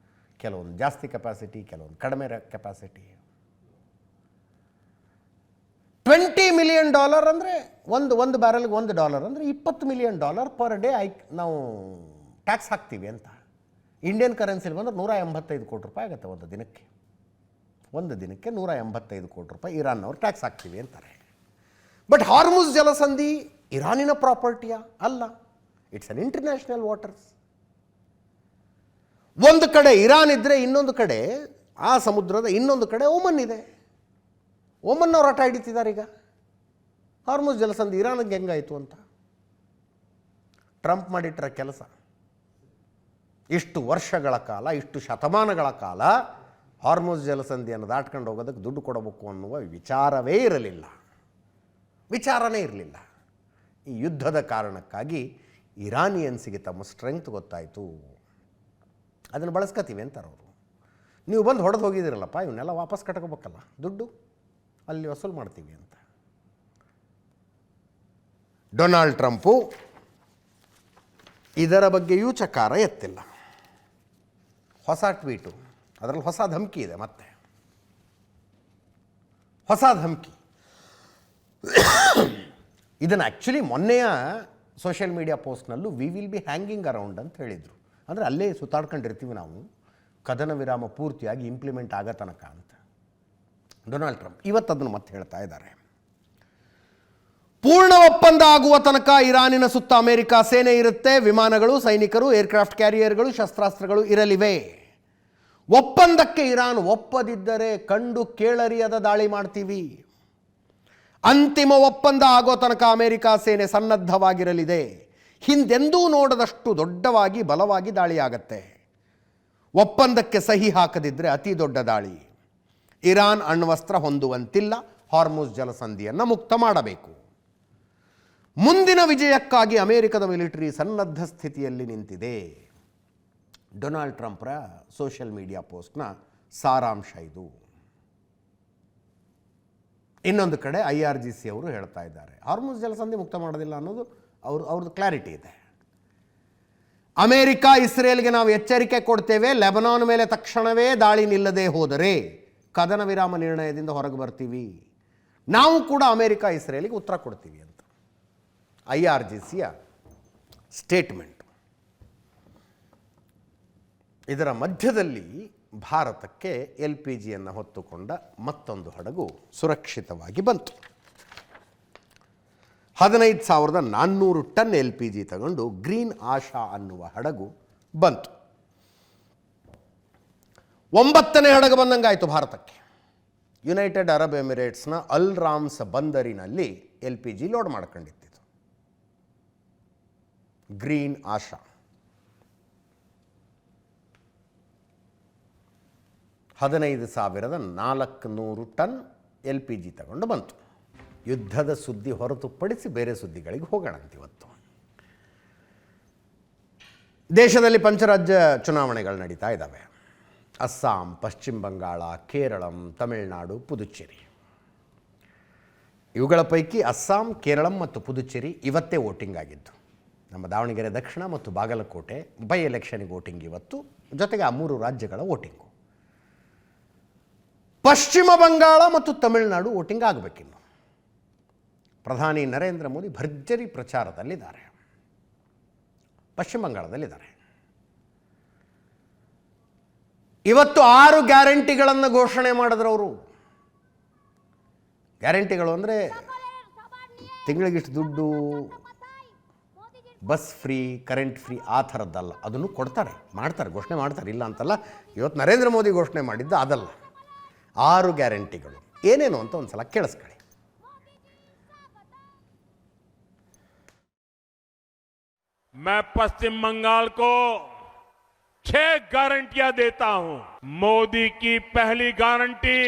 ಕೆಲವೊಂದು ಜಾಸ್ತಿ ಕೆಪಾಸಿಟಿ, ಕೆಲವೊಂದು ಕಡಿಮೆ ಕೆಪಾಸಿಟಿ. $20 ಮಿಲಿಯನ್ ಅಂದರೆ ಒಂದು ಬ್ಯಾರಲ್ಗೆ $1 ಅಂದರೆ $20 ಮಿಲಿಯನ್ ಪರ್ ಡೇ ನಾವು ಟ್ಯಾಕ್ಸ್ ಹಾಕ್ತೀವಿ ಅಂತ. ಇಂಡಿಯನ್ ಕರೆನ್ಸಿಲಿ ಬಂದರೆ $185 ಕೋಟಿ ಆಗುತ್ತೆ ಒಂದು ದಿನಕ್ಕೆ. 185 ಕೋಟಿ ಇರಾನ್ನವ್ರು ಟ್ಯಾಕ್ಸ್ ಹಾಕ್ತೀವಿ ಅಂತಾರೆ. ಬಟ್ ಹಾರ್ಮುಜ್ ಜಲಸಂಧಿ ಇರಾನಿನ ಪ್ರಾಪರ್ಟಿಯಾ? ಅಲ್ಲ, ಇಟ್ಸ್ ಅನ್ ಇಂಟರ್ನ್ಯಾಷನಲ್ ವಾಟರ್ಸ್. ಒಂದು ಕಡೆ ಇರಾನ್ ಇದ್ದರೆ ಇನ್ನೊಂದು ಕಡೆ ಆ ಸಮುದ್ರದ ಇನ್ನೊಂದು ಕಡೆ ಓಮನ್ ಇದೆ. ಓಮನ್ನವ್ರು ಆಟ ಹಿಡಿತಿದ್ದಾರೆ ಈಗ. ಹಾರ್ಮುಜ್ ಜಲಸಂಧಿ ಇರಾನ್ಗೆ ಹೆಂಗಾಯಿತು ಅಂತ ಟ್ರಂಪ್ ಮಾಡಿಟ್ರ ಕೆಲಸ. ಇಷ್ಟು ವರ್ಷಗಳ ಕಾಲ, ಇಷ್ಟು ಶತಮಾನಗಳ ಕಾಲ ಹಾರ್ಮುಜ್ ಜಲಸಂಧಿಯನ್ನು ದಾಟ್ಕೊಂಡು ಹೋಗೋದಕ್ಕೆ ದುಡ್ಡು ಕೊಡಬೇಕು ಅನ್ನುವ ವಿಚಾರವೇ ಇರಲಿಲ್ಲ, ವಿಚಾರನೇ ಇರಲಿಲ್ಲ. ಈ ಯುದ್ಧದ ಕಾರಣಕ್ಕಾಗಿ ಇರಾನಿಯನ್ಸಿಗೆ ತಮ್ಮ ಸ್ಟ್ರೆಂಗ್ತ್ ಗೊತ್ತಾಯಿತು. ಅದನ್ನು ಬಳಸ್ಕೊತೀವಿ ಅಂತಾರೆ ಅವರು. ನೀವು ಬಂದು ಹೊಡೆದು ಹೋಗಿದ್ದೀರಲ್ಲಪ್ಪ, ಇವನ್ನೆಲ್ಲ ವಾಪಸ್ ಕಟ್ಕೋಬೇಕಲ್ಲ, ದುಡ್ಡು ಅಲ್ಲಿ ವಸೂಲು ಮಾಡ್ತೀವಿ ಅಂತ. ಡೊನಾಲ್ಡ್ ಟ್ರಂಪು ಇದರ ಬಗ್ಗೆಯೂ ಚಕಾರ ಎತ್ತಿಲ್ಲ. ಹೊಸ ಟ್ವೀಟು, ಅದರಲ್ಲಿ ಹೊಸ ಧಮಕಿ ಇದೆ. ಮತ್ತೆ ಹೊಸ ಧಮಕಿ. ಇದನ್ನು ಆ್ಯಕ್ಚುಲಿ ಮೊನ್ನೆಯ ಸೋಷಿಯಲ್ ಮೀಡಿಯಾ ಪೋಸ್ಟ್ನಲ್ಲೂ we will be hanging around ಅಂತ ಹೇಳಿದರು. ಅಂದರೆ ಅಲ್ಲೇ ಸುತ್ತಾಡ್ಕೊಂಡಿರ್ತೀವಿ ನಾವು ಕದನ ವಿರಾಮ ಪೂರ್ತಿಯಾಗಿ ಇಂಪ್ಲಿಮೆಂಟ್ ಆಗೋ ತನಕ ಅಂತ ಡೊನಾಲ್ಡ್ ಟ್ರಂಪ್ ಇವತ್ತು ಅದನ್ನು ಮತ್ತೆ ಹೇಳ್ತಾ ಇದ್ದಾರೆ. ಪೂರ್ಣ ಒಪ್ಪಂದ ಆಗುವ ತನಕ ಇರಾನಿನ ಸುತ್ತ ಅಮೆರಿಕ ಸೇನೆ ಇರುತ್ತೆ. ವಿಮಾನಗಳು, ಸೈನಿಕರು, ಏರ್ಕ್ರಾಫ್ಟ್ ಕ್ಯಾರಿಯರ್ಗಳು, ಶಸ್ತ್ರಾಸ್ತ್ರಗಳು ಇರಲಿವೆ. ಒಪ್ಪಂದಕ್ಕೆ ಇರಾನ್ ಒಪ್ಪದಿದ್ದರೆ ಕಂಡು ಕೇಳರಿಯದ ದಾಳಿ ಮಾಡ್ತೀವಿ. ಅಂತಿಮ ಒಪ್ಪಂದ ಆಗೋ ತನಕ ಅಮೆರಿಕ ಸೇನೆ ಸನ್ನದ್ಧವಾಗಿರಲಿದೆ. ಹಿಂದೆಂದೂ ನೋಡದಷ್ಟು ದೊಡ್ಡವಾಗಿ ಬಲವಾಗಿ ದಾಳಿಯಾಗತ್ತೆ. ಒಪ್ಪಂದಕ್ಕೆ ಸಹಿ ಹಾಕದಿದ್ದರೆ ಅತಿ ದೊಡ್ಡ ದಾಳಿ. ಇರಾನ್ ಅಣ್ವಸ್ತ್ರ ಹೊಂದುವಂತಿಲ್ಲ. ಹಾರ್ಮುಜ್ ಜಲಸಂಧಿಯನ್ನು ಮುಕ್ತ ಮಾಡಬೇಕು. ಮುಂದಿನ ವಿಜಯಕ್ಕಾಗಿ ಅಮೆರಿಕದ ಮಿಲಿಟರಿ ಸನ್ನದ್ಧ ಸ್ಥಿತಿಯಲ್ಲಿ ನಿಂತಿದೆ. ಡೊನಾಲ್ಡ್ ಟ್ರಂಪ್ರ ಸೋಷಿಯಲ್ ಮೀಡಿಯಾ ಪೋಸ್ಟ್ನ ಸಾರಾಂಶ ಇದು. ಇನ್ನೊಂದು ಕಡೆ IRGC ಅವರು ಹೇಳ್ತಾ ಇದ್ದಾರೆ ಹಾರ್ಮುಜ್ ಜಲಸಂಧಿ ಮುಕ್ತ ಮಾಡೋದಿಲ್ಲ ಅನ್ನೋದು ಅವ್ರದ್ದು ಕ್ಲಾರಿಟಿ ಇದೆ. ಅಮೆರಿಕ ಇಸ್ರೇಲ್ಗೆ ನಾವು ಎಚ್ಚರಿಕೆ ಕೊಡ್ತೇವೆ, ಲೆಬನಾನ್ ಮೇಲೆ ತಕ್ಷಣವೇ ದಾಳಿ ನಿಲ್ಲದೆ ಹೋದರೆ ಕದನ ವಿರಾಮ ನಿರ್ಣಯದಿಂದ ಹೊರಗೆ ಬರ್ತೀವಿ. ನಾವು ಕೂಡ ಅಮೆರಿಕ ಇಸ್ರೇಲಿಗೆ ಉತ್ತರ ಕೊಡ್ತೀವಿ ಅಂತ IRGCಯ ಸ್ಟೇಟ್ಮೆಂಟ್. ಇದರ ಮಧ್ಯದಲ್ಲಿ ಭಾರತಕ್ಕೆ LPGಯನ್ನು ಹೊತ್ತುಕೊಂಡ ಮತ್ತೊಂದು ಹಡಗು ಸುರಕ್ಷಿತವಾಗಿ ಬಂತು. 15,400 ಟನ್ LPG ತಗೊಂಡು ಗ್ರೀನ್ ಆಶಾ ಅನ್ನುವ ಹಡಗು ಬಂತು. 9ನೇ ಹಡಗು ಬಂದಂಗಾಯಿತು ಭಾರತಕ್ಕೆ. ಯುನೈಟೆಡ್ ಅರಬ್ ಎಮಿರೇಟ್ಸ್ನ ಅಲ್ ರಾಮ್ಸ್ ಬಂದರಿನಲ್ಲಿ LPG ಲೋಡ್ ಮಾಡ್ಕೊಂಡಿತ್ತು. ಗ್ರೀನ್ ಆಶಾ 15,400 ಟನ್ LPG ತಗೊಂಡು ಬಂತು. ಯುದ್ಧದ ಸುದ್ದಿ ಹೊರತುಪಡಿಸಿ ಬೇರೆ ಸುದ್ದಿಗಳಿಗೆ ಹೋಗೋಣಂತ ಇವತ್ತು. ದೇಶದಲ್ಲಿ ಪಂಚರಾಜ್ಯ ಚುನಾವಣೆಗಳು ನಡೀತಾ ಇದ್ದಾವೆ. ಅಸ್ಸಾಂ, ಪಶ್ಚಿಮ ಬಂಗಾಳ, ಕೇರಳಂ, ತಮಿಳುನಾಡು, ಪುದುಚೇರಿ. ಇವುಗಳ ಪೈಕಿ ಅಸ್ಸಾಂ, ಕೇರಳಂ ಮತ್ತು ಪುದುಚೇರಿ ಇವತ್ತೇ ವೋಟಿಂಗ್ ಆಗಿದ್ದು. ನಮ್ಮ ದಾವಣಗೆರೆ ದಕ್ಷಿಣ ಮತ್ತು ಬಾಗಲಕೋಟೆ ಬೈ ಎಲೆಕ್ಷನ್ಗೆ ವೋಟಿಂಗ್ ಇವತ್ತು, ಜೊತೆಗೆ ಆ 3 ರಾಜ್ಯಗಳ ವೋಟಿಂಗು. ಪಶ್ಚಿಮ ಬಂಗಾಳ ಮತ್ತು ತಮಿಳುನಾಡು ವೋಟಿಂಗ್ ಆಗಬೇಕಿನ್ನು. ಪ್ರಧಾನಿ ನರೇಂದ್ರ ಮೋದಿ ಭರ್ಜರಿ ಪ್ರಚಾರದಲ್ಲಿದ್ದಾರೆ. ಪಶ್ಚಿಮ ಬಂಗಾಳದಲ್ಲಿದ್ದಾರೆ. ಇವತ್ತು 6 ಗ್ಯಾರಂಟಿಗಳನ್ನು ಘೋಷಣೆ ಮಾಡಿದ್ರು ಅವರು. ಗ್ಯಾರಂಟಿಗಳು ಅಂದರೆ ತಿಂಗಳಿಗಿಷ್ಟು ದುಡ್ಡು, ಬಸ್ ಫ್ರೀ, ಕರೆಂಟ್ ಫ್ರೀ ಆ ಥರದ್ದಲ್ಲ. ಅದನ್ನು ಕೊಡ್ತಾರೆ, ಮಾಡ್ತಾರೆ, ಘೋಷಣೆ ಮಾಡ್ತಾರೆ, ಇಲ್ಲ ಅಂತಲ್ಲ. ಇವತ್ತು ನರೇಂದ್ರ ಮೋದಿ ಘೋಷಣೆ ಮಾಡಿದ್ದು ಅದಲ್ಲ. 6 ಗ್ಯಾರಂಟಿಗಳು ಏನೇನು ಅಂತ ಒಂದು ಸಲ ಕೇಳಿಸ್ಕೊಳ್ಳಿ. मैं पश्चिम बंगाल को 6 गारंटियां देता हूं। मोदी की पहली गारंटी,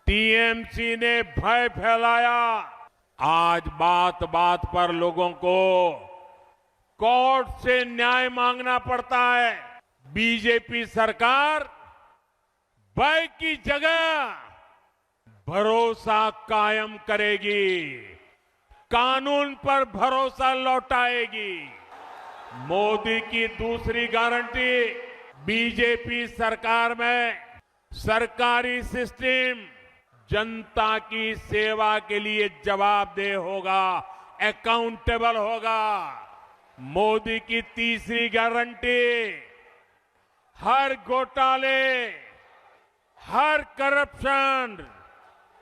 टीएमसी ने भय फैलाया, आज बात बात पर लोगों को कोर्ट से न्याय मांगना पड़ता है। बीजेपी सरकार भय की जगह भरोसा कायम करेगी, कानून पर भरोसा लौटाएगी। मोदी की दूसरी गारंटी, बीजेपी सरकार में सरकारी सिस्टम जनता की सेवा के लिए जवाबदेह होगा, अकाउंटेबल होगा। मोदी की तीसरी गारंटी, हर घोटाले, हर करप्शन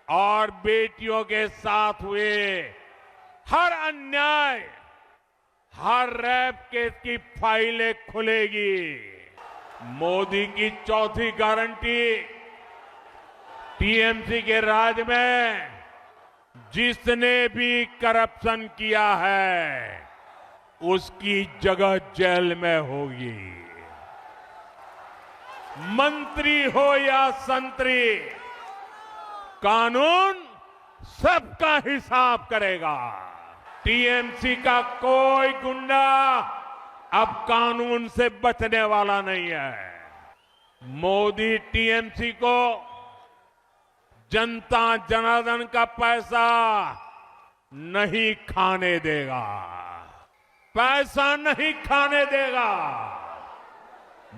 और बेटियों के साथ हुए हर अन्याय, हर रेप केस की फाइलें खुलेगी। मोदी की चौथी गारंटी, टीएमसी के राज में जिसने भी करप्शन किया है उसकी जगह जेल में होगी। मंत्री हो या संतरी, कानून सबका हिसाब करेगा। टीएमसी का कोई गुंडा अब कानून से बचने वाला नहीं है। मोदी टीएमसी को जनता जनार्दन का पैसा नहीं खाने देगा, पैसा नहीं खाने देगा।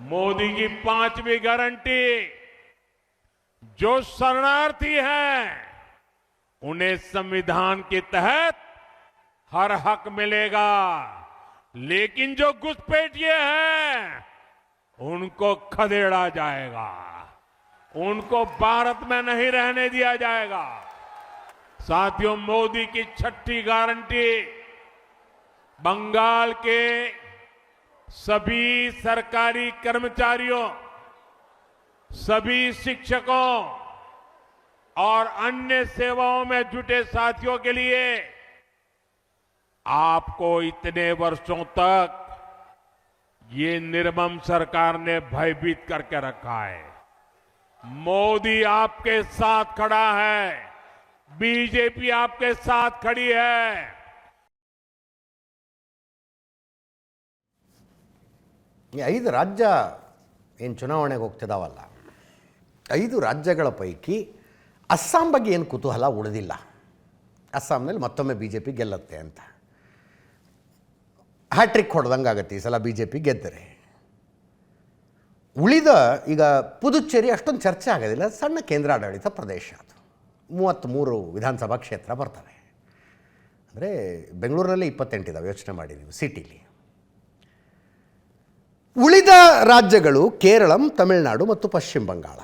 मोदी की 5वीं गारंटी, जो शरणार्थी हैं उन्हें संविधान के तहत हर हक मिलेगा, लेकिन जो घुसपैठिए हैं उनको खदेड़ा जाएगा, उनको भारत में नहीं रहने दिया जाएगा। साथियों, मोदी की 6ठी गारंटी, बंगाल के सभी सरकारी कर्मचारियों, सभी शिक्षकों और अन्य सेवाओं में जुटे साथियों के लिए आपको इतने वर्षों तक ये निर्मम सरकार ने भयभीत करके रखा है। मोदी आपके साथ खड़ा है, बीजेपी आपके साथ खड़ी है। ಈ 5 ರಾಜ್ಯ ಏನು ಚುನಾವಣೆಗೆ ಹೋಗ್ತಿದ್ದಾವಲ್ಲ, 5 ರಾಜ್ಯಗಳ ಪೈಕಿ ಅಸ್ಸಾಂ ಬಗ್ಗೆ ಏನು ಕುತೂಹಲ ಉಳಿದಿಲ್ಲ. ಅಸ್ಸಾಂನಲ್ಲಿ ಮತ್ತೊಮ್ಮೆ ಬಿ ಜೆ ಪಿ ಗೆಲ್ಲುತ್ತೆ ಅಂತ ಹ್ಯಾಟ್ರಿಕ್ ಹೊಡೆದಂಗೆ ಆಗುತ್ತೆ ಈ ಸಲ ಬಿ ಜೆ ಪಿ ಗೆದ್ದರೆ. ಉಳಿದ ಈಗ ಪುದುಚೇರಿ ಅಷ್ಟೊಂದು ಚರ್ಚೆ ಆಗೋದಿಲ್ಲ, ಸಣ್ಣ ಕೇಂದ್ರಾಡಳಿತ ಪ್ರದೇಶ, ಅದು 33 ವಿಧಾನಸಭಾ ಕ್ಷೇತ್ರ ಬರ್ತವೆ. ಅಂದರೆ ಬೆಂಗಳೂರಲ್ಲೇ 28 ಇದ್ದಾವೆ, ಯೋಚನೆ ಮಾಡಿ ನೀವು ಸಿಟಿಲಿ. ಉಳಿದ ರಾಜ್ಯಗಳು ಕೇರಳಂ, ತಮಿಳುನಾಡು ಮತ್ತು ಪಶ್ಚಿಮ ಬಂಗಾಳ.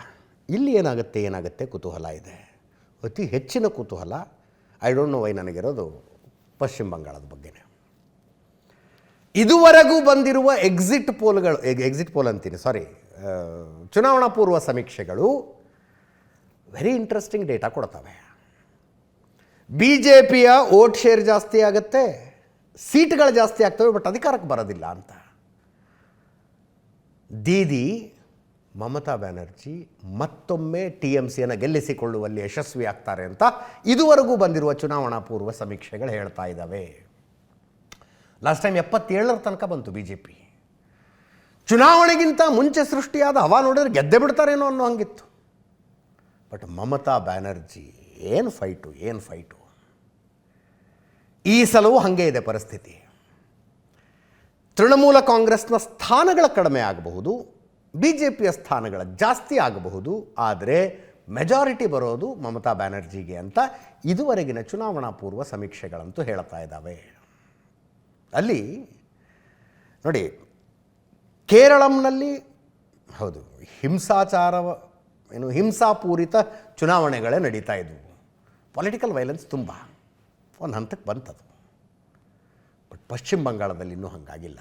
ಇಲ್ಲಿ ಏನಾಗುತ್ತೆ ಕುತೂಹಲ ಇದೆ, ಅತಿ ಹೆಚ್ಚಿನ ಕುತೂಹಲ. ಐ ಡೋಂಟ್ ನೋ ವೈ ನನಗಿರೋದು ಪಶ್ಚಿಮ ಬಂಗಾಳದ ಬಗ್ಗೆನೇ. ಇದುವರೆಗೂ ಬಂದಿರುವ ಎಕ್ಸಿಟ್ ಪೋಲ್ ಅಂತೀನಿ, ಚುನಾವಣಾ ಪೂರ್ವ ಸಮೀಕ್ಷೆಗಳು ವೆರಿ ಇಂಟ್ರೆಸ್ಟಿಂಗ್ ಡೇಟಾ ಕೊಡ್ತವೆ. ಬಿ ಜೆ ಪಿಯ ವೋಟ್ ಶೇರ್ ಜಾಸ್ತಿ ಆಗುತ್ತೆ, ಸೀಟ್ಗಳು ಜಾಸ್ತಿ ಆಗ್ತವೆ, ಬಟ್ ಅಧಿಕಾರಕ್ಕೆ ಬರೋದಿಲ್ಲ ಅಂತ. ದೀದಿ ಮಮತಾ ಬ್ಯಾನರ್ಜಿ ಮತ್ತೊಮ್ಮೆ ಟಿ ಎಮ್ ಸಿಯನ್ನು ಗೆಲ್ಲಿಸಿಕೊಳ್ಳುವಲ್ಲಿ ಯಶಸ್ವಿ ಆಗ್ತಾರೆ ಅಂತ ಇದುವರೆಗೂ ಬಂದಿರುವ ಚುನಾವಣಾ ಪೂರ್ವ ಸಮೀಕ್ಷೆಗಳು ಹೇಳ್ತಾ ಇದ್ದಾವೆ. ಲಾಸ್ಟ್ ಟೈಮ್ 77 ತನಕ ಬಂತು ಬಿ ಜೆ ಪಿ. ಚುನಾವಣೆಗಿಂತ ಮುಂಚೆ ಸೃಷ್ಟಿಯಾದ ಹವಾ ನೋಡಿದ್ರೆ ಗೆದ್ದೆ ಬಿಡ್ತಾರೇನೋ ಅನ್ನೋ ಹಂಗಿತ್ತು. ಬಟ್ ಮಮತಾ ಬ್ಯಾನರ್ಜಿ ಏನು ಫೈಟು. ಈ ಸಲವೂ ಹಾಗೆ ಇದೆ ಪರಿಸ್ಥಿತಿ. ತೃಣಮೂಲ ಕಾಂಗ್ರೆಸ್ನ ಸ್ಥಾನಗಳ ಕಡಿಮೆ ಆಗಬಹುದು, ಬಿ ಜೆ ಪಿಯ ಸ್ಥಾನಗಳ ಜಾಸ್ತಿ ಆಗಬಹುದು, ಆದರೆ ಮೆಜಾರಿಟಿ ಬರೋದು ಮಮತಾ ಬ್ಯಾನರ್ಜಿಗೆ ಅಂತ ಇದುವರೆಗಿನ ಚುನಾವಣಾ ಪೂರ್ವ ಸಮೀಕ್ಷೆಗಳಂತೂ ಹೇಳ್ತಾ ಇದ್ದಾವೆ. ಅಲ್ಲಿ ನೋಡಿ, ಕೇರಳಂನಲ್ಲಿ ಹೌದು ಹಿಂಸಾಪೂರಿತ ಚುನಾವಣೆಗಳೇ ನಡೀತಾ ಇದ್ವು. ಪೊಲಿಟಿಕಲ್ ವೈಲೆನ್ಸ್ ತುಂಬ ಒಂದು ಹಂತಕ್ಕೆ ಬಂತದು. ಬಟ್ ಪಶ್ಚಿಮ ಬಂಗಾಳದಲ್ಲಿ ಇನ್ನೂ ಹಾಗಾಗಿಲ್ಲ.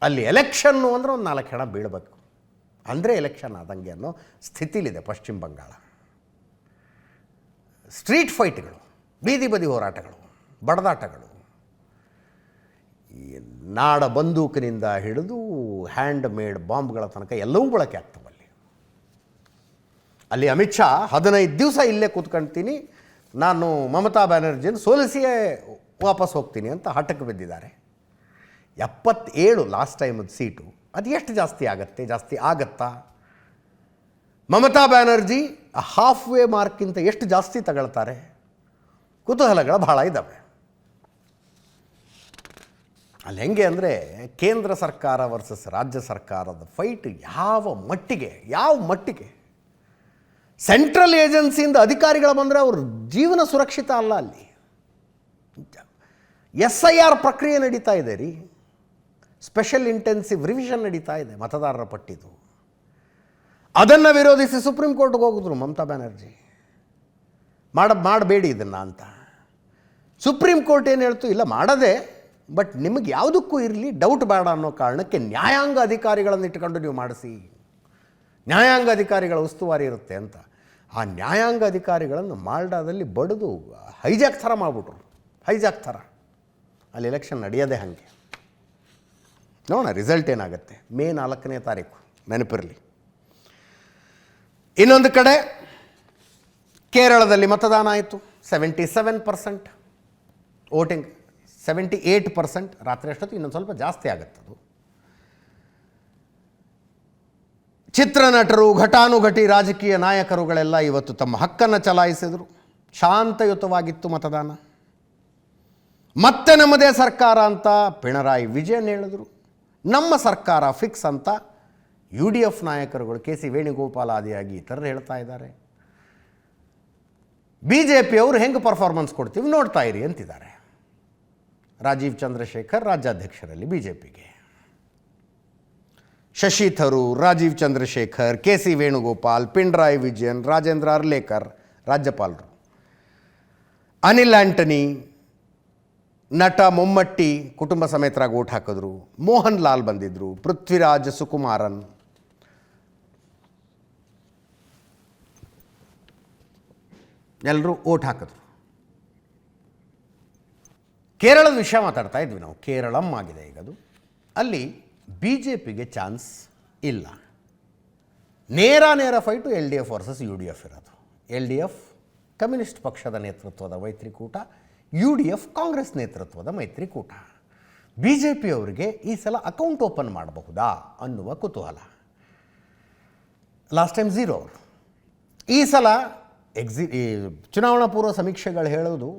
ಅಲ್ಲಿ ಎಲೆಕ್ಷನ್ನು ಅಂದರೆ ಒಂದು 4 ಹೆಣ ಬೀಳಬೇಕು, ಅಂದರೆ ಎಲೆಕ್ಷನ್ ಆದಂಗೆ ಅನ್ನೋ ಸ್ಥಿತಿಲಿದೆ ಪಶ್ಚಿಮ ಬಂಗಾಳ. ಸ್ಟ್ರೀಟ್ ಫೈಟ್ಗಳು, ಬೀದಿ ಬದಿ ಹೋರಾಟಗಳು, ಬಡದಾಟಗಳು, ಈ ನಾಡ ಬಂದೂಕಿನಿಂದ ಹಿಡಿದು ಹ್ಯಾಂಡ್ ಮೇಡ್ ಬಾಂಬ್ಗಳ ತನಕ ಎಲ್ಲವೂ ಬಳಕೆ ಆಗ್ತವೆ. ಅಲ್ಲಿ ಅಮಿತ್ ಶಾ 15 ದಿವಸ ಇಲ್ಲೇ ಕೂತ್ಕೊಳ್ತೀನಿ, ನಾನು ಮಮತಾ ಬ್ಯಾನರ್ಜಿಯನ್ನು ಸೋಲಿಸಿಯೇ ವಾಪಸ್ ಹೋಗ್ತೀನಿ ಅಂತ ಹಠಕ್ಕೆ ಬಿದ್ದಿದ್ದಾರೆ. 77 ಲಾಸ್ಟ್ ಟೈಮದ ಸೀಟು, ಅದು ಎಷ್ಟು ಜಾಸ್ತಿ ಆಗತ್ತಾ? ಮಮತಾ ಬ್ಯಾನರ್ಜಿ ಹಾಫ್ ವೇ ಮಾರ್ಕ್ಕಿಂತ ಎಷ್ಟು ಜಾಸ್ತಿ ತಗೊಳ್ತಾರೆ? ಕುತೂಹಲಗಳು ಭಾಳ ಇದ್ದಾವೆ. ಅಲ್ಲಿ ಹೆಂಗೆ ಅಂದರೆ ಕೇಂದ್ರ ಸರ್ಕಾರ ವರ್ಸಸ್ ರಾಜ್ಯ ಸರ್ಕಾರದ ಫೈಟ್ ಯಾವ ಮಟ್ಟಿಗೆ ಸೆಂಟ್ರಲ್ ಏಜೆನ್ಸಿಯಿಂದ ಅಧಿಕಾರಿಗಳು ಬಂದರೆ ಅವ್ರ ಜೀವನ ಸುರಕ್ಷಿತ ಅಲ್ಲ. ಅಲ್ಲಿ SIR ಪ್ರಕ್ರಿಯೆ ನಡೀತಾ ಇದೆ ರೀ, ಸ್ಪೆಷಲ್ ಇಂಟೆನ್ಸಿವ್ ರಿವಿಷನ್ ನಡೀತಾ ಇದೆ ಮತದಾರರ ಪಟ್ಟಿದು. ಅದನ್ನು ವಿರೋಧಿಸಿ ಸುಪ್ರೀಂ ಕೋರ್ಟ್ಗೆ ಹೋಗಿದ್ರು ಮಮತಾ ಬ್ಯಾನರ್ಜಿ, ಮಾಡಬೇಡಿ ಇದನ್ನು ಅಂತ. ಸುಪ್ರೀಂ ಕೋರ್ಟ್ ಏನು ಹೇಳ್ತು, ಇಲ್ಲ ಮಾಡದೆ, ಬಟ್ ನಿಮಗೆ ಯಾವುದಕ್ಕೂ ಇರಲಿ ಡೌಟ್ ಬೇಡ ಅನ್ನೋ ಕಾರಣಕ್ಕೆ ನ್ಯಾಯಾಂಗ ಅಧಿಕಾರಿಗಳನ್ನು ಇಟ್ಕೊಂಡು ನೀವು ಮಾಡಿಸಿ, ನ್ಯಾಯಾಂಗ ಅಧಿಕಾರಿಗಳ ಉಸ್ತುವಾರಿ ಇರುತ್ತೆ ಅಂತ. ಆ ನ್ಯಾಯಾಂಗ ಅಧಿಕಾರಿಗಳನ್ನು ಮಾಲ್ಡಾದಲ್ಲಿ ಬಡಿದು ಹೈಜಾಕ್ ಥರ ಅಲ್ಲಿ ಎಲೆಕ್ಷನ್ ನಡೆಯೋದೇ ಹಾಗೆ. ನೋಡೋಣ ರಿಸಲ್ಟ್ ಏನಾಗುತ್ತೆ. ಮೇ 4ನೇ ತಾರೀಕು ನೆನಪಿರಲಿ. ಇನ್ನೊಂದು ಕಡೆ ಕೇರಳದಲ್ಲಿ ಮತದಾನ ಆಯಿತು, 77% ವೋಟಿಂಗ್, 78%. ರಾತ್ರಿ ಅಷ್ಟೊತ್ತು ಇನ್ನೊಂದು ಸ್ವಲ್ಪ ಜಾಸ್ತಿ ಆಗುತ್ತದು. ಚಿತ್ರನಟರು, ಘಟಾನುಘಟಿ ರಾಜಕೀಯ ನಾಯಕರುಗಳೆಲ್ಲ ಇವತ್ತು ತಮ್ಮ ಹಕ್ಕನ್ನು ಚಲಾಯಿಸಿದರು. ಶಾಂತಯುತವಾಗಿತ್ತು ಮತದಾನ. ಮತ್ತೆ ನಮ್ಮದೇ ಸರ್ಕಾರ ಅಂತ ಪಿಣರಾಯಿ ವಿಜಯನ್ ಹೇಳಿದರು. ನಮ್ಮ ಸರ್ಕಾರ ಫಿಕ್ಸ್ ಅಂತ UDF ನಾಯಕರುಗಳು, KC ವೇಣುಗೋಪಾಲ್ ಆದಿಯಾಗಿ ಇತರರು ಹೇಳ್ತಾ ಇದ್ದಾರೆ. BJP ಅವರು ಹೆಂಗೆ ಪರ್ಫಾರ್ಮೆನ್ಸ್ ಕೊಡ್ತೀವಿ ನೋಡ್ತಾ ಇರಿ ಅಂತಿದ್ದಾರೆ. ರಾಜೀವ್ ಚಂದ್ರಶೇಖರ್ ರಾಜ್ಯಾಧ್ಯಕ್ಷರಲ್ಲಿ BJPಗೆ, ಶಶಿ ಥರೂರ್, ರಾಜೀವ್ ಚಂದ್ರಶೇಖರ್, KC ವೇಣುಗೋಪಾಲ್, ಪಿಣರಾಯಿ ವಿಜಯನ್, ರಾಜೇಂದ್ರ ಅರ್ಲೇಕರ್ ರಾಜ್ಯಪಾಲರು, ಅನಿಲ್ ಆಂಟನಿ, ನಟ ಮೊಮ್ಮಟ್ಟಿ ಕುಟುಂಬ ಸಮೇತರಾಗಿ ಓಟ್ ಹಾಕಿದ್ರು, ಮೋಹನ್ ಲಾಲ್ ಬಂದಿದ್ದರು, ಪೃಥ್ವಿರಾಜ್ ಸುಕುಮಾರನ್, ಎಲ್ಲರೂ ಓಟ್ ಹಾಕಿದ್ರು. ಕೇರಳದ ವಿಷಯ ಮಾತಾಡ್ತಾ ಇದ್ವಿ ನಾವು. ಕೇರಳಂ ಆಗಿದೆ ಈಗ ಅದು. ಅಲ್ಲಿ ಬಿ ಜೆ ಪಿಗೆ ಚಾನ್ಸ್ ಇಲ್ಲ. ನೇರ fight L D F versus you D F ಇರೋದು. ಎಲ್ ಡಿ ಎಫ್ ಕಮ್ಯುನಿಸ್ಟ್ ಪಕ್ಷದ ನೇತೃತ್ವದ ಮೈತ್ರಿಕೂಟ, ಯು ಡಿ ಎಫ್ ಕಾಂಗ್ರೆಸ್ ನೇತೃತ್ವದ ಮೈತ್ರಿಕೂಟ. ಬಿ ಜೆ ಪಿಯವರಿಗೆ ಈ ಸಲ ಅಕೌಂಟ್ ಓಪನ್ ಮಾಡಬಹುದಾ ಅನ್ನುವ ಕುತೂಹಲ. ಲಾಸ್ಟ್ ಟೈಮ್ 0 ಅವರು. ಈ ಸಲ ಈ ಚುನಾವಣಾ ಪೂರ್ವ ಸಮೀಕ್ಷೆಗಳು ಹೇಳೋದು,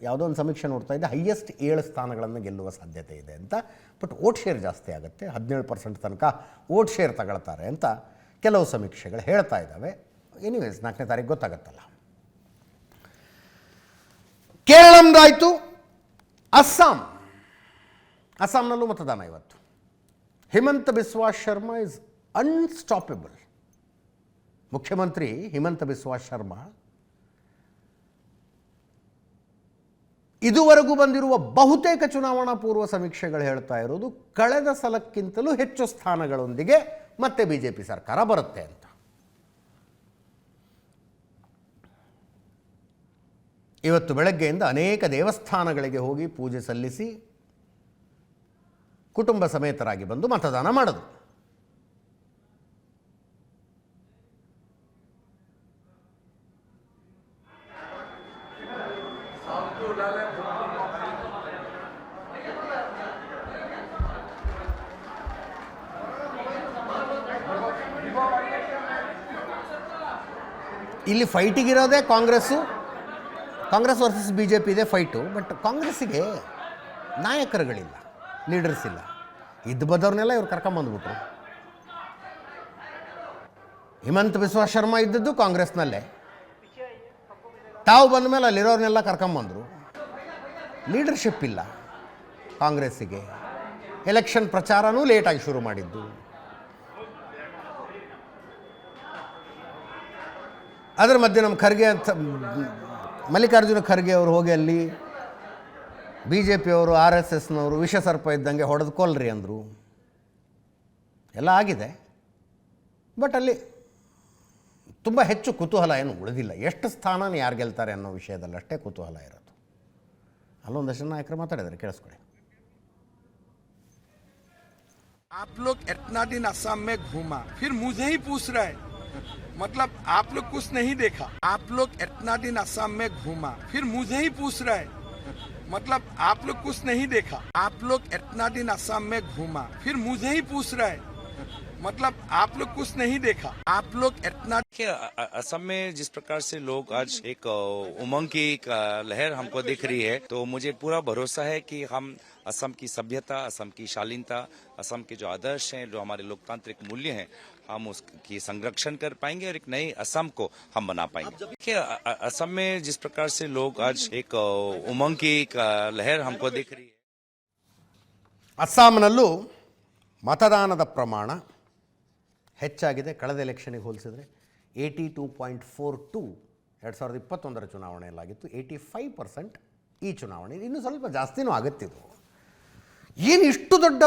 ಯಾವುದೋ ಒಂದು ಸಮೀಕ್ಷೆ ನೋಡ್ತಾ ಇದ್ದೆ, ಹೈಯೆಸ್ಟ್ 7 ಸ್ಥಾನಗಳನ್ನು ಗೆಲ್ಲುವ ಸಾಧ್ಯತೆ ಇದೆ ಅಂತ. ಬಟ್ ವೋಟ್ ಶೇರ್ ಜಾಸ್ತಿ ಆಗುತ್ತೆ, 17% ತನಕ ವೋಟ್ ಶೇರ್ ತಗೊಳ್ತಾರೆ ಅಂತ ಕೆಲವು ಸಮೀಕ್ಷೆಗಳು ಹೇಳ್ತಾ ಇದ್ದಾವೆ. ಎನಿವೇಸ್ 4ನೇ ತಾರೀಕು ಗೊತ್ತಾಗತ್ತಲ್ಲ. ಕೇರಳಂದಾಯಿತು. ಅಸ್ಸಾಂನಲ್ಲೂ ಮತದಾನ ಇವತ್ತು. Himanta Biswa Sharma is unstoppable. ಮುಖ್ಯಮಂತ್ರಿ ಹಿಮಂತ ಬಿಸ್ವಾ ಶರ್ಮಾ ಇದುವರೆಗೂ ಬಂದಿರುವ ಬಹುತೇಕ ಚುನಾವಣಾ ಪೂರ್ವ ಸಮೀಕ್ಷೆಗಳು ಹೇಳ್ತಾ ಇರೋದು ಕಳೆದ ಸಲಕ್ಕಿಂತಲೂ ಹೆಚ್ಚು ಸ್ಥಾನಗಳೊಂದಿಗೆ ಮತ್ತೆ ಬಿಜೆಪಿ ಸರ್ಕಾರ ಬರುತ್ತೆ ಅಂತ. ಇವತ್ತು ಬೆಳಗ್ಗೆಯಿಂದ ಅನೇಕ ದೇವಸ್ಥಾನಗಳಿಗೆ ಹೋಗಿ ಪೂಜೆ ಸಲ್ಲಿಸಿ ಕುಟುಂಬ ಸಮೇತರಾಗಿ ಬಂದು ಮತದಾನ ಮಾಡೋದು. ಇಲ್ಲಿ ಫೈಟಿಗಿರೋದೇ Congress versus B J P ಇದೆ ಫೈಟು. ಬಟ್ ಕಾಂಗ್ರೆಸ್ಸಿಗೆ ನಾಯಕರುಗಳಿಲ್ಲ, ಲೀಡರ್ಸ್ ಇಲ್ಲ. ಇದ್ದು ಬಂದವ್ರನ್ನೆಲ್ಲ ಇವ್ರು ಕರ್ಕೊಂಬಂದ್ಬಿಟ್ರು. ಹಿಮಂತ ಬಿಸ್ವಾ ಶರ್ಮಾ ಇದ್ದದ್ದು ಕಾಂಗ್ರೆಸ್ನಲ್ಲೇ, ತಾವು ಬಂದ ಮೇಲೆ ಅಲ್ಲಿರೋರ್ನೆಲ್ಲ ಕರ್ಕೊಂಬಂದರು. ಲೀಡರ್ಶಿಪ್ ಇಲ್ಲ ಕಾಂಗ್ರೆಸ್ಸಿಗೆ. ಎಲೆಕ್ಷನ್ ಪ್ರಚಾರನೂ ಲೇಟಾಗಿ ಶುರು ಮಾಡಿದ್ದು. ಅದರ ಮಧ್ಯೆ ನಮ್ಮ ಖರ್ಗೆ ಅಂತ ಮಲ್ಲಿಕಾರ್ಜುನ ಖರ್ಗೆ ಅವರು ಹೋಗಿ ಅಲ್ಲಿ ಬಿ ಜೆ ಪಿಯವರು RSSನವರು ವಿಷ ಸರ್ಪ ಇದ್ದಂಗೆ ಹೊಡೆದು ಕೊಲ್ರಿ ಅಂದರು. ಎಲ್ಲ ಆಗಿದೆ. ಬಟ್ ಅಲ್ಲಿ ತುಂಬ ಹೆಚ್ಚು ಕುತೂಹಲ ಏನು ಉಳಿದಿಲ್ಲ. ಎಷ್ಟು ಸ್ಥಾನ ಯಾರು ಗೆಲ್ತಾರೆ ಅನ್ನೋ ವಿಷಯದಲ್ಲಿ ಅಷ್ಟೇ ಕುತೂಹಲ ಇರೋದು. ಅಲ್ಲೊಂದಷ್ಟು ನಾಯಕರು ಮಾತಾಡಿದ್ದಾರೆ, ಕೇಳಿಸ್ಕೊಳ್ಳಿ. आप लोग इतना दिन असम में घूमा, फिर मुझे ही पूछ रहे हैं, मतलब आप लोग कुछ नहीं देखा. आप लोग इतना दिन असम में घूमा, फिर मुझे ही पूछ रहे हैं, मतलब आप लोग कुछ नहीं देखा. आप लोग इतना दिन असम में घूमा, फिर मुझे ही पूछ रहे हैं, मतलब आप लोग कुछ नहीं देखा. आप लोग इतना असम में जिस प्रकार से लोग आज एक उमंग की एक लहर हमको दिख रही है, तो मुझे पूरा भरोसा है कि हम असम की सभ्यता, असम की शालीनता, असम के जो आदर्श हैं, जो हमारे लोकतांत्रिक मूल्य हैं, हम उसकी संरक्षण कर पाएंगे और एक नई असम को हम बना पाएंगे. देखिए, असम में जिस प्रकार से लोग आज एक उमंग की एक लहर हमको दिख रही है. ಅಸ್ಸಾಂನಲ್ಲೂ ಮತದಾನದ ಪ್ರಮಾಣ ಹೆಚ್ಚಾಗಿದೆ ಕಳೆದ ಎಲೆಕ್ಷನ್ಗೆ ಹೋಲಿಸಿದರೆ. 82.42 2021 ಚುನಾವಣೆಯಲ್ಲಾಗಿತ್ತು. 85% ಈ ಚುನಾವಣೆ. ಇನ್ನೂ ಸ್ವಲ್ಪ ಜಾಸ್ತಿನೂ ಆಗುತ್ತಿದ್ದು. ಏನು ಇಷ್ಟು ದೊಡ್ಡ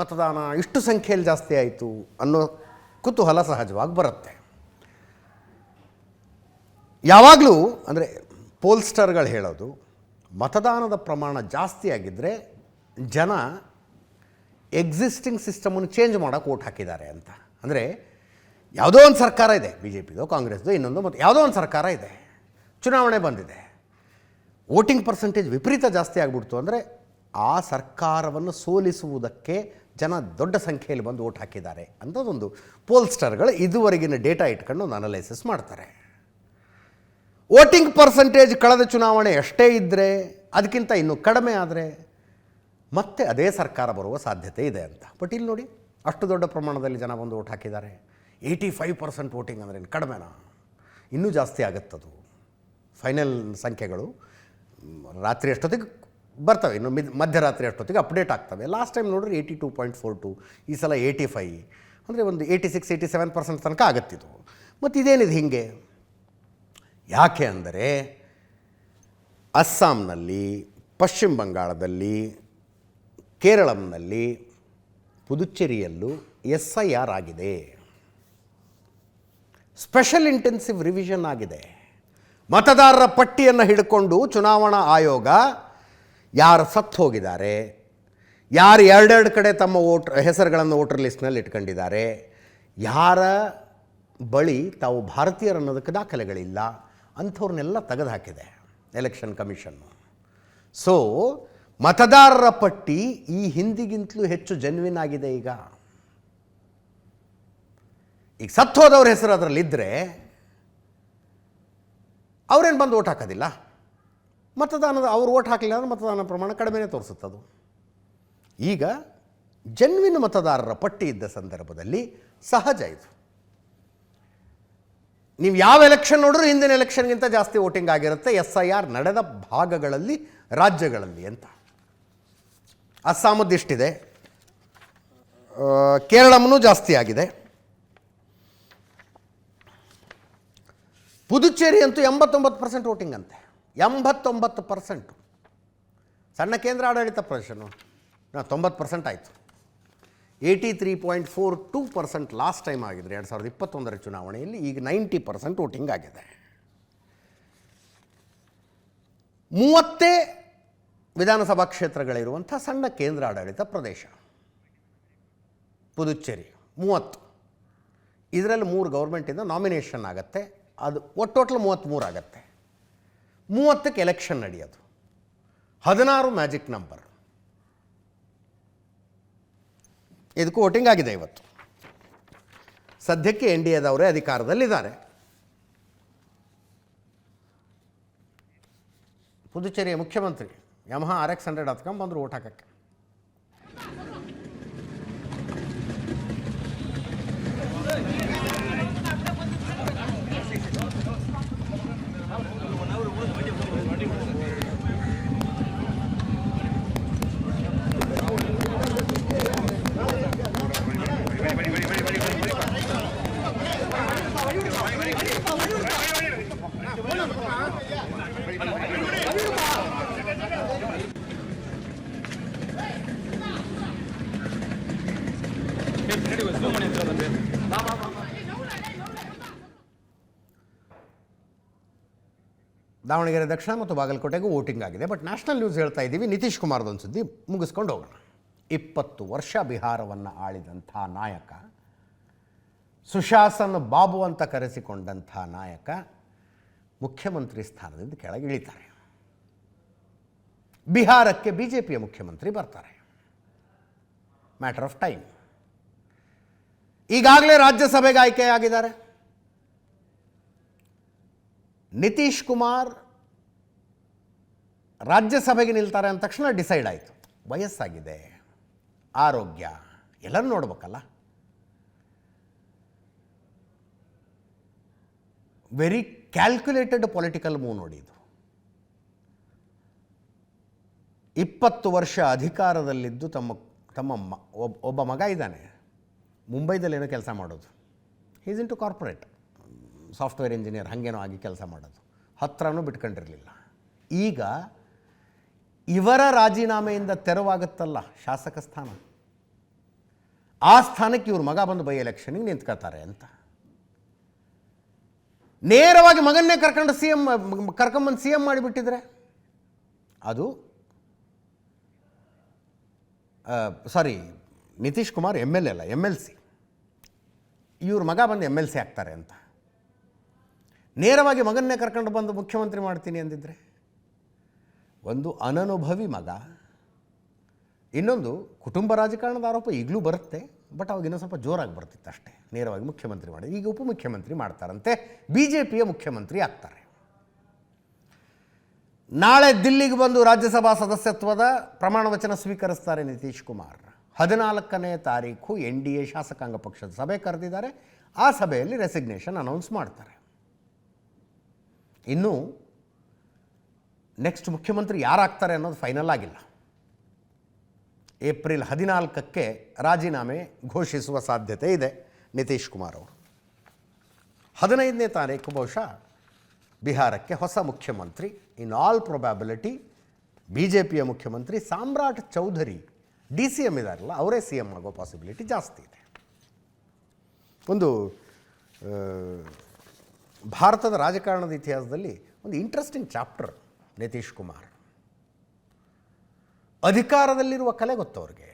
ಮತದಾನ, ಇಷ್ಟು ಸಂಖ್ಯೆಯಲ್ಲಿ ಜಾಸ್ತಿ ಆಯಿತು ಅನ್ನೋ ಕುತೂಹಲ ಸಹಜವಾಗಿ ಬರುತ್ತೆ. ಯಾವಾಗಲೂ ಅಂದರೆ ಪೋಲ್ಸ್ಟರ್ಗಳು ಹೇಳೋದು, ಮತದಾನದ ಪ್ರಮಾಣ ಜಾಸ್ತಿ ಆಗಿದ್ದರೆ ಜನ ಎಕ್ಸಿಸ್ಟಿಂಗ್ ಸಿಸ್ಟಮನ್ನು ಚೇಂಜ್ ಮಾಡೋಕ್ಕೆ ಓಟ್ ಹಾಕಿದ್ದಾರೆ ಅಂತ. ಅಂದರೆ ಯಾವುದೋ ಒಂದು ಸರ್ಕಾರ ಇದೆ, ಬಿ ಜೆ ಪಿದೋ ಕಾಂಗ್ರೆಸ್ದೋ ಇನ್ನೊಂದು, ಮತ್ತು ಯಾವುದೋ ಒಂದು ಸರ್ಕಾರ ಇದೆ, ಚುನಾವಣೆ ಬಂದಿದೆ, ವೋಟಿಂಗ್ ಪರ್ಸೆಂಟೇಜ್ ವಿಪರೀತ ಜಾಸ್ತಿ ಆಗಿಬಿಡ್ತು ಅಂದರೆ ಆ ಸರ್ಕಾರವನ್ನು ಸೋಲಿಸುವುದಕ್ಕೆ ಜನ ದೊಡ್ಡ ಸಂಖ್ಯೆಯಲ್ಲಿ ಬಂದು ಓಟ್ ಹಾಕಿದ್ದಾರೆ ಅಂಥದ್ದೊಂದು ಪೋಲ್ಸ್ಟರ್ಗಳು ಇದುವರೆಗಿನ ಡೇಟಾ ಇಟ್ಕೊಂಡು ಒಂದು ಅನಲೈಸಿಸ್ ಮಾಡ್ತಾರೆ. ವೋಟಿಂಗ್ ಪರ್ಸೆಂಟೇಜ್ ಕಳೆದ ಚುನಾವಣೆ ಎಷ್ಟೇ ಇದ್ದರೆ, ಅದಕ್ಕಿಂತ ಇನ್ನೂ ಕಡಿಮೆ ಆದರೆ ಮತ್ತೆ ಅದೇ ಸರ್ಕಾರ ಬರುವ ಸಾಧ್ಯತೆ ಇದೆ ಅಂತ. ಬಟ್ ಇಲ್ಲಿ ನೋಡಿ, ಅಷ್ಟು ದೊಡ್ಡ ಪ್ರಮಾಣದಲ್ಲಿ ಜನ ಬಂದು ಓಟ್ ಹಾಕಿದ್ದಾರೆ. 85% ವೋಟಿಂಗ್ ಅಂದರೆ ಕಡಿಮೆನಾ? ಇನ್ನೂ ಜಾಸ್ತಿ ಆಗುತ್ತದು. ಫೈನಲ್ ಸಂಖ್ಯೆಗಳು ರಾತ್ರಿ ಅಷ್ಟೊತ್ತಿಗೆ ಬರ್ತವೆ, ಇನ್ನು ಮಧ್ಯರಾತ್ರಿ ಅಷ್ಟೊತ್ತಿಗೆ ಅಪ್ಡೇಟ್ ಆಗ್ತವೆ. ಲಾಸ್ಟ್ ಟೈಮ್ ನೋಡ್ರಿ 82.42, ಈ ಸಲ 85, ಅಂದರೆ ಒಂದು 86-87% ತನಕ ಆಗುತ್ತಿದ್ದು. ಮತ್ತು ಇದೇನಿದೆ ಹೀಗೆ? ಯಾಕೆ ಅಂದರೆ ಅಸ್ಸಾಂನಲ್ಲಿ, ಪಶ್ಚಿಮ ಬಂಗಾಳದಲ್ಲಿ, ಕೇರಳಂನಲ್ಲಿ, ಪುದುಚೇರಿಯಲ್ಲೂ SIR ಆಗಿದೆ, ಸ್ಪೆಷಲ್ ಇಂಟೆನ್ಸಿವ್ ರಿವಿಷನ್ ಆಗಿದೆ. ಮತದಾರರ ಪಟ್ಟಿಯನ್ನು ಹಿಡ್ಕೊಂಡು ಚುನಾವಣಾ ಆಯೋಗ ಯಾರು ಸತ್ತು ಹೋಗಿದ್ದಾರೆ, ಯಾರು ಎರಡೆರಡು ಕಡೆ ತಮ್ಮ ಹೆಸರುಗಳನ್ನು ವೋಟರ್ ಲಿಸ್ಟ್ನಲ್ಲಿ ಇಟ್ಕೊಂಡಿದ್ದಾರೆ, ಯಾರ ಬಳಿ ತಾವು ಭಾರತೀಯರು ಅನ್ನೋದಕ್ಕೆ ದಾಖಲೆಗಳಿಲ್ಲ ಅಂಥವ್ರನ್ನೆಲ್ಲ ತೆಗೆದುಹಾಕಿದೆ ಎಲೆಕ್ಷನ್ ಕಮಿಷನ್ನು. ಸೊ ಮತದಾರರ ಪಟ್ಟಿ ಈ ಹಿಂದಿಗಿಂತಲೂ ಹೆಚ್ಚು ಜೆನ್ವಿನ್ ಆಗಿದೆ. ಈಗ ಸತ್ತು ಹೋದವ್ರ ಹೆಸರು ಅದರಲ್ಲಿದ್ದರೆ ಅವ್ರೇನು ಬಂದು ಓಟ್ ಹಾಕೋದಿಲ್ಲ. ಅವ್ರು ಓಟ್ ಹಾಕಲಿಲ್ಲ ಅಂದರೆ ಮತದಾನ ಪ್ರಮಾಣ ಕಡಿಮೆನೇ ತೋರಿಸುತ್ತದು. ಈಗ ಜೆನ್ವಿನ್ ಮತದಾರರ ಪಟ್ಟಿ ಇದ್ದ ಸಂದರ್ಭದಲ್ಲಿ ಸಹಜ ಇದು. ನೀವು ಯಾವ ಎಲೆಕ್ಷನ್ ನೋಡಿದ್ರೂ ಹಿಂದಿನ ಎಲೆಕ್ಷನ್ಗಿಂತ ಜಾಸ್ತಿ ವೋಟಿಂಗ್ ಆಗಿರುತ್ತೆ SIR ನಡೆದ ಭಾಗಗಳಲ್ಲಿ, ರಾಜ್ಯಗಳಲ್ಲಿ ಅಂತ. ಅಸ್ಸಾಮದ್ದಿಷ್ಟಿದೆ, ಕೇರಳಮೂ ಜಾಸ್ತಿ ಆಗಿದೆ, ಪುದುಚೇರಿ ಅಂತೂ 89% ವೋಟಿಂಗ್ ಅಂತೆ. 89%. ಸಣ್ಣ ಕೇಂದ್ರ ಆಡಳಿತ ಪ್ರದೇಶನು 90% ಆಯಿತು. 83.42% ಲಾಸ್ಟ್ ಟೈಮ್ ಆಗಿದ್ರೆ 2021 ಚುನಾವಣೆಯಲ್ಲಿ. ಈಗ 90% ವೋಟಿಂಗ್ ಆಗಿದೆ. 30 ವಿಧಾನಸಭಾ ಕ್ಷೇತ್ರಗಳಿರುವಂಥ ಸಣ್ಣ ಕೇಂದ್ರ ಆಡಳಿತ ಪ್ರದೇಶ ಪುದುಚೇರಿ 30. ಇದರಲ್ಲಿ 3 ಗೌರ್ಮೆಂಟಿಂದ ನಾಮಿನೇಷನ್ ಆಗುತ್ತೆ. ಅದು ಟೋಟಲ್ 33 ಆಗುತ್ತೆ. 30ಕ್ಕೆ ಎಲೆಕ್ಷನ್ ನಡೆಯೋದು. 16 ಮ್ಯಾಜಿಕ್ ನಂಬರ್. ಇದಕ್ಕೂ ವೋಟಿಂಗ್ ಆಗಿದೆ ಇವತ್ತು. ಸದ್ಯಕ್ಕೆ NDAದವರೇ ಅಧಿಕಾರದಲ್ಲಿದ್ದಾರೆ. ಪುದುಚೇರಿಯ ಮುಖ್ಯಮಂತ್ರಿ ಯಮಹಾ RX100 ಹತ್ಕೊಂಡು ಬಂದರು ಓಟ್ ಹಾಕಕ್ಕೆ. ದಾವಣಗೆರೆ ದಕ್ಷಿಣ ಮತ್ತು ಬಾಗಲಕೋಟೆಗೂ ವೋಟಿಂಗ್ ಆಗಿದೆ. ಬಟ್ ನ್ಯಾಷನಲ್ ನ್ಯೂಸ್ ಹೇಳ್ತಾ ಇದ್ದೀವಿ, ನಿತೀಶ್ ಕುಮಾರ್ದೊಂದು ಸುದ್ದಿ ಮುಗಿಸ್ಕೊಂಡು ಹೋಗೋಣ. 20 ವರ್ಷ ಬಿಹಾರವನ್ನು ಆಳಿದಂಥ ನಾಯಕ, ಸುಶಾಸನ್ ಬಾಬು ಅಂತ ಕರೆಸಿಕೊಂಡಂಥ ನಾಯಕ ಮುಖ್ಯಮಂತ್ರಿ ಸ್ಥಾನದಿಂದ ಕೆಳಗೆ ಇಳಿತಾರೆ. ಬಿಹಾರಕ್ಕೆ BJPಯ ಮುಖ್ಯಮಂತ್ರಿ ಬರ್ತಾರೆ. Matter of time. ಈಗಾಗಲೇ ರಾಜ್ಯಸಭೆಗೆ ಆಯ್ಕೆಯಾಗಿದ್ದಾರೆ. ನಿತೀಶ್ ಕುಮಾರ್ ರಾಜ್ಯಸಭೆಗೆ ನಿಲ್ತಾರೆ ಅಂದ ತಕ್ಷಣ ಡಿಸೈಡ್ ಆಯಿತು. ವಯಸ್ಸಾಗಿದೆ, ಆರೋಗ್ಯ ಎಲ್ಲರೂ ನೋಡ್ಬೇಕಲ್ಲ. ವೆರಿ ಕ್ಯಾಲ್ಕುಲೇಟೆಡ್ ಪೊಲಿಟಿಕಲ್ ಮೂವ್ ನೋಡಿ ಇದು. 20 ವರ್ಷ ಅಧಿಕಾರದಲ್ಲಿದ್ದು ಒಬ್ಬ ಮಗ ಇದ್ದಾನೆ, ಮುಂಬೈದಲ್ಲಿ ಏನೋ ಕೆಲಸ ಮಾಡೋದು. Is into corporate, software engineer ಹಾಗೇನೋ ಆಗಿ ಕೆಲಸ ಮಾಡೋದು. ಹತ್ರನೂ ಬಿಟ್ಕೊಂಡಿರಲಿಲ್ಲ. ಈಗ ಇವರ ರಾಜೀನಾಮೆಯಿಂದ ತೆರವಾಗುತ್ತಲ್ಲ ಶಾಸಕ ಸ್ಥಾನ, ಆ ಸ್ಥಾನಕ್ಕೆ ಇವ್ರ ಮಗ ಬಂದು ಬೈ ಎಲೆಕ್ಷನ್ಗೆ ನಿಂತ್ಕೊಳ್ತಾರೆ ಅಂತ. ನೇರವಾಗಿ ಮಗನ್ನೇ ಕರ್ಕೊಂಬಂದು CM ಮಾಡಿಬಿಟ್ಟಿದ್ರೆ ಅದು ನಿತೀಶ್ ಕುಮಾರ್ MLA ಅಲ್ಲ, MLC. ಇವ್ರ ಮಗ ಬಂದು MLC ಆಗ್ತಾರೆ ಅಂತ. ನೇರವಾಗಿ ಮಗನ್ನೇ ಕರ್ಕೊಂಡು ಬಂದು ಮುಖ್ಯಮಂತ್ರಿ ಮಾಡ್ತೀನಿ ಅಂದಿದ್ರೆ ಒಂದು ಅನನುಭವಿ ಮಗ. ಇನ್ನೊಂದು ಕುಟುಂಬ ರಾಜಕಾರಣದ ಆರೋಪ ಈಗಲೂ ಬರುತ್ತೆ, ಬಟ್ ಅವಾಗ ಇನ್ನೂ ಸ್ವಲ್ಪ ಜೋರಾಗಿ ಬರ್ತಿತ್ತು ಅಷ್ಟೇ. ನೇರವಾಗಿ ಮುಖ್ಯಮಂತ್ರಿ ಮಾಡಿ, ಈಗ ಉಪಮುಖ್ಯಮಂತ್ರಿ ಮಾಡ್ತಾರಂತೆ, BJPಯ ಮುಖ್ಯಮಂತ್ರಿ ಆಗ್ತಾರೆ. ನಾಳೆ ದಿಲ್ಲಿಗೆ ಬಂದು ರಾಜ್ಯಸಭಾ ಸದಸ್ಯತ್ವದ ಪ್ರಮಾಣ ವಚನ ಸ್ವೀಕರಿಸ್ತಾರೆ ನಿತೀಶ್ ಕುಮಾರ್. 14ನೇ ತಾರೀಕು NDA ಶಾಸಕಾಂಗ ಪಕ್ಷದ ಸಭೆ ಕರೆದಿದ್ದಾರೆ. ಆ ಸಭೆಯಲ್ಲಿ ರೆಸಿಗ್ನೇಷನ್ ಅನೌನ್ಸ್ ಮಾಡ್ತಾರೆ. ಇನ್ನು ನೆಕ್ಸ್ಟ್ ಮುಖ್ಯಮಂತ್ರಿ ಯಾರಾಗ್ತಾರೆ ಅನ್ನೋದು ಫೈನಲ್ ಆಗಿಲ್ಲ. ಏಪ್ರಿಲ್ 14ಕ್ಕೆ ರಾಜೀನಾಮೆ ಘೋಷಿಸುವ ಸಾಧ್ಯತೆ ಇದೆ ನಿತೀಶ್ ಕುಮಾರ್ ಅವರು. 15ನೇ ತಾರೀಕು ಬಹುಶಃ ಬಿಹಾರಕ್ಕೆ ಹೊಸ ಮುಖ್ಯಮಂತ್ರಿ, ಇನ್ ಆಲ್ ಪ್ರೊಬ್ಯಾಬಿಲಿಟಿ BJPಯ ಮುಖ್ಯಮಂತ್ರಿ ಸಾಮ್ರಾಟ್ ಚೌಧರಿ DCM ಇದಾರಲ್ಲ, ಅವರೇ CM ಆಗೋ ಪಾಸಿಬಿಲಿಟಿ ಜಾಸ್ತಿ ಇದೆ. ಒಂದು ಭಾರತದ ರಾಜಕಾರಣದ ಇತಿಹಾಸದಲ್ಲಿ ಒಂದು ಇಂಟ್ರೆಸ್ಟಿಂಗ್ ಚಾಪ್ಟರ್. ನಿತೀಶ್ ಕುಮಾರ್ ಅಧಿಕಾರದಲ್ಲಿರುವ ಕಲೆ ಗೊತ್ತವ್ರಿಗೆ.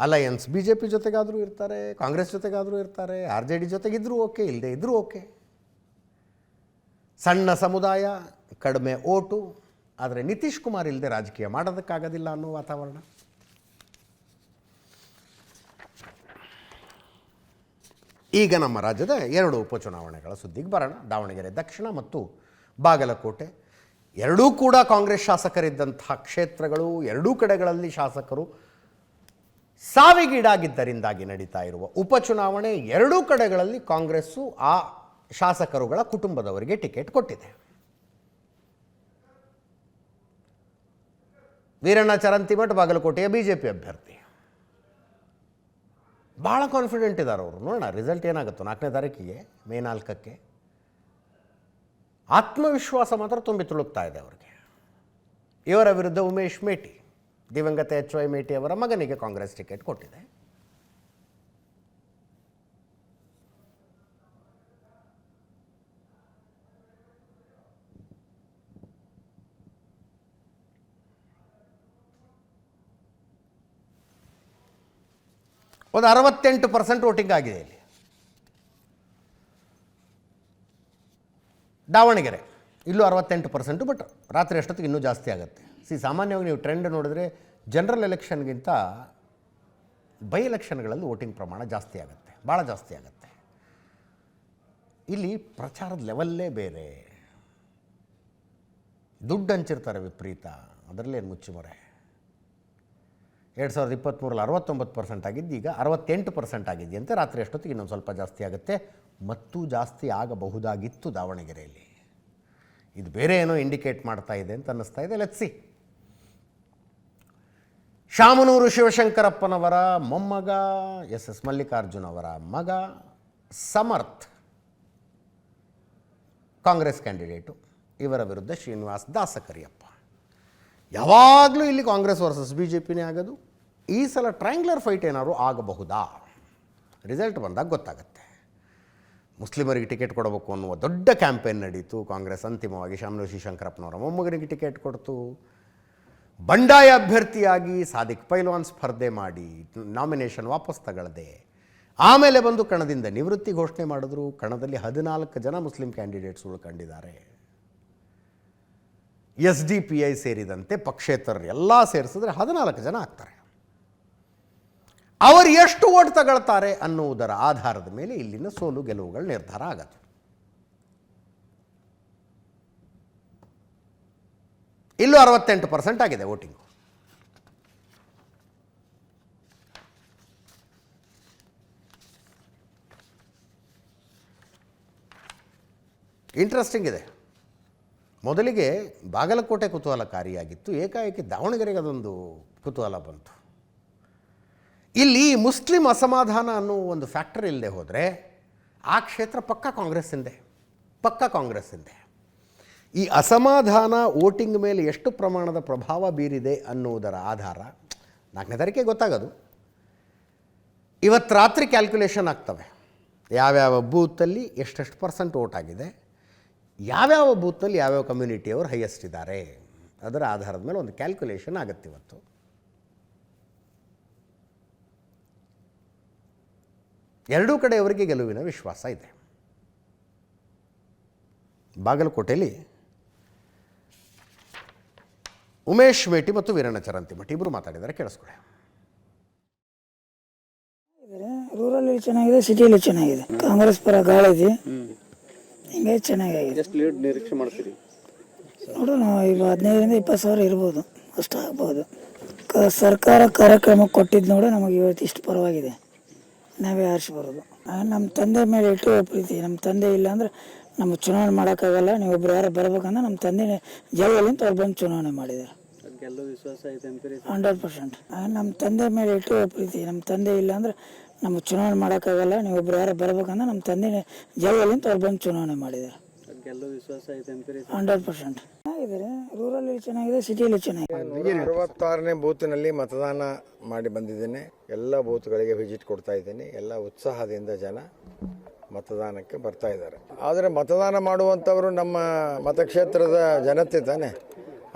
ಅಲಯನ್ಸ್ ಬಿ ಜೆ ಪಿ ಜೊತೆಗಾದರೂ ಇರ್ತಾರೆ, ಕಾಂಗ್ರೆಸ್ ಜೊತೆಗಾದರೂ ಇರ್ತಾರೆ, RJD ಜೊತೆಗಿದ್ರೂ ಓಕೆ, ಇಲ್ಲದೆ ಇದ್ರೂ ಓಕೆ. ಸಣ್ಣ ಸಮುದಾಯ, ಕಡಿಮೆ ಓಟು, ಆದರೆ ನಿತೀಶ್ ಕುಮಾರ್ ಇಲ್ಲದೆ ರಾಜಕೀಯ ಮಾಡೋದಕ್ಕಾಗೋದಿಲ್ಲ ಅನ್ನೋ ವಾತಾವರಣ. ಈಗ ನಮ್ಮ ರಾಜ್ಯದ 2 ಉಪಚುನಾವಣೆಗಳ ಸುದ್ದಿಗೆ ಬರೋಣ. ದಾವಣಗೆರೆ ದಕ್ಷಿಣ ಮತ್ತು ಬಾಗಲಕೋಟೆ ಎರಡೂ ಕೂಡ ಕಾಂಗ್ರೆಸ್ ಶಾಸಕರಿದ್ದಂತಹ ಕ್ಷೇತ್ರಗಳು. ಎರಡೂ ಕಡೆಗಳಲ್ಲಿ ಶಾಸಕರು ಸಾವಿಗೀಡಾಗಿದ್ದರಿಂದಾಗಿ ನಡೀತಾ ಇರುವ ಉಪಚುನಾವಣೆ. ಎರಡೂ ಕಡೆಗಳಲ್ಲಿ ಕಾಂಗ್ರೆಸ್ಸು ಆ ಶಾಸಕರುಗಳ ಕುಟುಂಬದವರಿಗೆ ಟಿಕೆಟ್ ಕೊಟ್ಟಿದೆ. ವೀರಣ್ಣ ಚರಂತಿಮಠ ಬಾಗಲಕೋಟೆಯ BJP ಅಭ್ಯರ್ಥಿ. ಭಾಳ ಕಾನ್ಫಿಡೆಂಟ್ ಇದ್ದಾರೆ ಅವರು. ನೋಡೋಣ ರಿಸಲ್ಟ್ ಏನಾಗುತ್ತೋ 4ನೇ ತಾರೀಕಿಗೆ, ಮೇ 4ಕ್ಕೆ. ಆತ್ಮವಿಶ್ವಾಸ ಮಾತ್ರ ತುಂಬಿ ತುಳುಕ್ತಾ ಇದೆ ಅವರಿಗೆ. ಇವರ ವಿರುದ್ಧ ಉಮೇಶ್ ಮೇಟಿ, ದಿವಂಗತ HY ಮೇಟಿ ಅವರ ಮಗನಿಗೆ ಕಾಂಗ್ರೆಸ್ ಟಿಕೆಟ್ ಕೊಟ್ಟಿದೆ. ಒಂದು 68% ವೋಟಿಂಗ್ ಆಗಿದೆ ಇಲ್ಲಿ. ದಾವಣಗೆರೆ ಇಲ್ಲೂ 68%, ಬಟ್ ರಾತ್ರಿ ಅಷ್ಟೊತ್ತಿಗೆ ಇನ್ನೂ ಜಾಸ್ತಿ ಆಗುತ್ತೆ. ಸಾಮಾನ್ಯವಾಗಿ ನೀವು ಟ್ರೆಂಡ್ ನೋಡಿದ್ರೆ ಜನರಲ್ ಎಲೆಕ್ಷನ್ಗಿಂತ ಬೈ ಎಲೆಕ್ಷನ್ಗಳಲ್ಲಿ ವೋಟಿಂಗ್ ಪ್ರಮಾಣ ಜಾಸ್ತಿ ಆಗುತ್ತೆ, ಭಾಳ ಜಾಸ್ತಿ ಆಗುತ್ತೆ. ಇಲ್ಲಿ ಪ್ರಚಾರದ ಲೆವೆಲ್ಲೇ ಬೇರೆ. ದುಡ್ಡು ಹಂಚಿರ್ತಾರೆ ವಿಪರೀತ, ಅದರಲ್ಲೇನು ಮುಚ್ಚುಮರೆ. 2023ರಲ್ಲಿ 69% ಆಗಿದ್ದು ಈಗ 68% ಆಗಿದೆಯಂತೆ. ರಾತ್ರಿ ಅಷ್ಟೊತ್ತಿಗೆ ಇನ್ನೊಂದು ಸ್ವಲ್ಪ ಜಾಸ್ತಿ ಆಗುತ್ತೆ, ಮತ್ತು ಜಾಸ್ತಿ ಆಗಬಹುದಾಗಿತ್ತು ದಾವಣಗೆರೆಯಲ್ಲಿ. ಇದು ಬೇರೆ ಏನೋ ಇಂಡಿಕೇಟ್ ಮಾಡ್ತಾ ಇದೆ ಅಂತ ಅನ್ನಿಸ್ತಾ ಇದೆ. Let's see. ಶಾಮನೂರು ಶಿವಶಂಕರಪ್ಪನವರ ಮೊಮ್ಮಗ SS ಮಲ್ಲಿಕಾರ್ಜುನ್ ಅವರ ಮಗ ಸಮರ್ಥ್ ಕಾಂಗ್ರೆಸ್ ಕ್ಯಾಂಡಿಡೇಟು. ಇವರ ವಿರುದ್ಧ ಶ್ರೀನಿವಾಸ್ ದಾಸಕರಿಯಪ್ಪ. ಯಾವಾಗಲೂ ಇಲ್ಲಿ ಕಾಂಗ್ರೆಸ್ ವರ್ಸಸ್ BJPನೇ ಆಗೋದು. ಈ ಸಲ ಟ್ರಯಾಂಗ್ಯುಲರ್ ಫೈಟ್ ಏನಾದ್ರು ಆಗಬಹುದಾ? ರಿಸಲ್ಟ್ ಬಂದಾಗ ಗೊತ್ತಾಗುತ್ತೆ. ಮುಸ್ಲಿಮರಿಗೆ ಟಿಕೆಟ್ ಕೊಡಬೇಕು ಅನ್ನುವ ದೊಡ್ಡ ಕ್ಯಾಂಪೇನ್ ನಡೀತು. ಕಾಂಗ್ರೆಸ್ ಅಂತಿಮವಾಗಿ ಶಾಮನೂರು ಶಿವಶಂಕರಪ್ಪನವರ ಮೊಮ್ಮಗನಿಗೆ ಟಿಕೆಟ್ ಕೊಡ್ತು. ಬಂಡಾಯ ಅಭ್ಯರ್ಥಿಯಾಗಿ ಸಾದಿಕ್ ಪೈಲ್ವಾನ್ ಸ್ಪರ್ಧೆ ಮಾಡಿ ನಾಮಿನೇಷನ್ ವಾಪಸ್ ತಗೊಳ್ಳದೆ ಆಮೇಲೆ ಬಂದು ಕಣದಿಂದ ನಿವೃತ್ತಿ ಘೋಷಣೆ ಮಾಡಿದ್ರು. ಕಣದಲ್ಲಿ 14 ಜನ ಮುಸ್ಲಿಂ ಕ್ಯಾಂಡಿಡೇಟ್ಸ್ ಉಳ್ಕೊಂಡಿದ್ದಾರೆ. SDPI ಸೇರಿದಂತೆ ಪಕ್ಷೇತರರು ಎಲ್ಲ ಸೇರಿಸಿದ್ರೆ 14 ಜನ ಆಗ್ತಾರೆ. ಅವರು ಎಷ್ಟು ಓಟ್ ತಗೊಳ್ತಾರೆ ಅನ್ನುವುದರ ಆಧಾರದ ಮೇಲೆ ಇಲ್ಲಿನ ಸೋಲು ಗೆಲುವುಗಳ ನಿರ್ಧಾರ ಆಗತ್ತೆ. ಇಲ್ಲೂ 68% ಆಗಿದೆ ವೋಟಿಂಗು. ಇಂಟ್ರೆಸ್ಟಿಂಗ್ ಇದೆ. ಮೊದಲಿಗೆ ಬಾಗಲಕೋಟೆ ಕುತೂಹಲಕಾರಿಯಾಗಿತ್ತು, ಏಕಾಏಕಿ ದಾವಣಗೆರೆಗೆ ಅದೊಂದು ಕುತೂಹಲ ಬಂತು. ಇಲ್ಲಿ ಮುಸ್ಲಿಂ ಅಸಮಾಧಾನ ಅನ್ನೋ ಒಂದು ಫ್ಯಾಕ್ಟರ್ ಇಲ್ಲದೆ ಹೋದರೆ ಆ ಕ್ಷೇತ್ರ ಪಕ್ಕಾ ಕಾಂಗ್ರೆಸ್ಸಿಂದೆ. ಈ ಅಸಮಾಧಾನ ವೋಟಿಂಗ್ ಮೇಲೆ ಎಷ್ಟು ಪ್ರಮಾಣದ ಪ್ರಭಾವ ಬೀರಿದೆ ಅನ್ನುವುದರ ಆಧಾರ 4ನೇ ತಾರೀಕಿಗೆ ಗೊತ್ತಾಗೋದು. ಇವತ್ತು ರಾತ್ರಿ ಕ್ಯಾಲ್ಕುಲೇಷನ್ ಆಗ್ತವೆ. ಯಾವ್ಯಾವ ಬೂತಲ್ಲಿ ಎಷ್ಟೆಷ್ಟು % ವೋಟ್ ಆಗಿದೆ, ಯಾವ್ಯಾವ ಬೂತ್ನಲ್ಲಿ ಯಾವ್ಯಾವ ಕಮ್ಯುನಿಟಿಯವರು ಹೈಯೆಸ್ಟ್ ಇದ್ದಾರೆ, ಅದರ ಆಧಾರದ ಮೇಲೆ ಒಂದು ಕ್ಯಾಲ್ಕುಲೇಷನ್ ಆಗುತ್ತೆ ಇವತ್ತು. ಎರಡೂ ಕಡೆಯವರಿಗೆ ಗೆಲುವಿನ ವಿಶ್ವಾಸ ಇದೆ. ಬಾಗಲಕೋಟೆಯಲ್ಲಿ ಉಮೇಶ್ ಮೇಟಿ ಮತ್ತು ವೀರಣ್ಣ ಚರಂತಿಮಠ ಇಬ್ಬರು ಮಾತಾಡಿದ್ದಾರೆ, ಕೇಳಿಸ್ಕೊಳ್ಳಿ. ರೂರಲ್ ಚೆನ್ನಾಗಿದೆ, ಸಿಟಿಯಲ್ಲಿ ಚೆನ್ನಾಗಿದೆ. ಕಾಂಗ್ರೆಸ್ ಪರ ಗಾಳಿದೆ, ಹಿಂಗೆ ಚೆನ್ನಾಗಿದೆ. ಎಷ್ಟು ಲೀಡ್ ನಿರೀಕ್ಷೆ ಮಾಡ್ತೀರಿ? ನೋಡೋಣ, ಈಗ 15,000-20 ಸಾವಿರ ಇರ್ಬೋದು, ಅಷ್ಟು ಆಗ್ಬೋದು. ಸರ್ಕಾರ ಕಾರ್ಯಕ್ರಮ ಕೊಟ್ಟಿದ್ದು ನೋಡಿ ನಮಗೆ ಇವತ್ತು ಇಷ್ಟು ಪರವಾಗಿದೆ. ನಾವೇ ಆರಿಸಿ ಬರೋದು. ನಮ್ಮ ತಂದೆ ಮೇಲೆ ಇಟ್ಟು ಪ್ರೀತಿ. ನಮ್ಮ ತಂದೆ ಇಲ್ಲ ಅಂದ್ರೆ ನಮ್ಗೆ ಚುನಾವಣೆ ಮಾಡೋಕ್ಕಾಗಲ್ಲ. ನೀವೊಬ್ರು ಯಾರು ಬರ್ಬೇಕಂದ್ರೆ ನಮ್ಮ ತಂದೆ ಜೈಲಲ್ಲಿ ಅಂತ ಅವ್ರು ಬಂದು ಚುನಾವಣೆ ಮಾಡಿದ್ದಾರೆ. ಗೆಲ್ಲೋ ವಿಶ್ವಾಸ ಐತೆ ಅಂತೀರಿ? 100%. ನಮ್ಮ ತಂದೆ ಮೇಲೆ ಇಟ್ಟು ಪ್ರೀತಿ. ನಮ್ಮ ತಂದೆ ಇಲ್ಲ ಅಂದ್ರೆ ನಮ್ಗೆ ಚುನಾವಣೆ ಮಾಡೋಕ್ಕಾಗಲ್ಲ. ನೀವೊಬ್ರು ಯಾರು ಬರ್ಬೇಕಂದ್ರೆ ನಮ್ಮ ತಂದೆ ಜೈಲಲ್ಲಿ ಅಂತ ಅವ್ರು ಬಂದು ಚುನಾವಣೆ ಮಾಡಿದ್ದಾರೆ. ಗೆಲ್ಲೋ ವಿಶ್ವಾಸ ಐತೆ ಅಂತೀರಿ? 100%. ಚೆನ್ನಾಗಿದೆ, ರೂರಲ್ಲಿ ಚೆನ್ನಾಗಿದೆ, ಸಿಟಿಯಲ್ಲಿ ಚೆನ್ನಾಗಿದೆ. 66ನೇ ಬೂತ್ನಲ್ಲಿ ಮತದಾನ ಮಾಡಿ ಬಂದಿದ್ದೇನೆ. ಎಲ್ಲ ಬೂತ್ಗಳಿಗೆ ವಿಸಿಟ್ ಕೊಡ್ತಾ ಇದ್ದೇನೆ. ಎಲ್ಲ ಉತ್ಸಾಹದಿಂದ ಜನ ಮತದಾನಕ್ಕೆ ಬರ್ತಾ ಇದ್ದಾರೆ. ಆದರೆ ಮತದಾನ ಮಾಡುವಂಥವರು ನಮ್ಮ ಮತಕ್ಷೇತ್ರದ ಜನತೆ ತಾನೆ,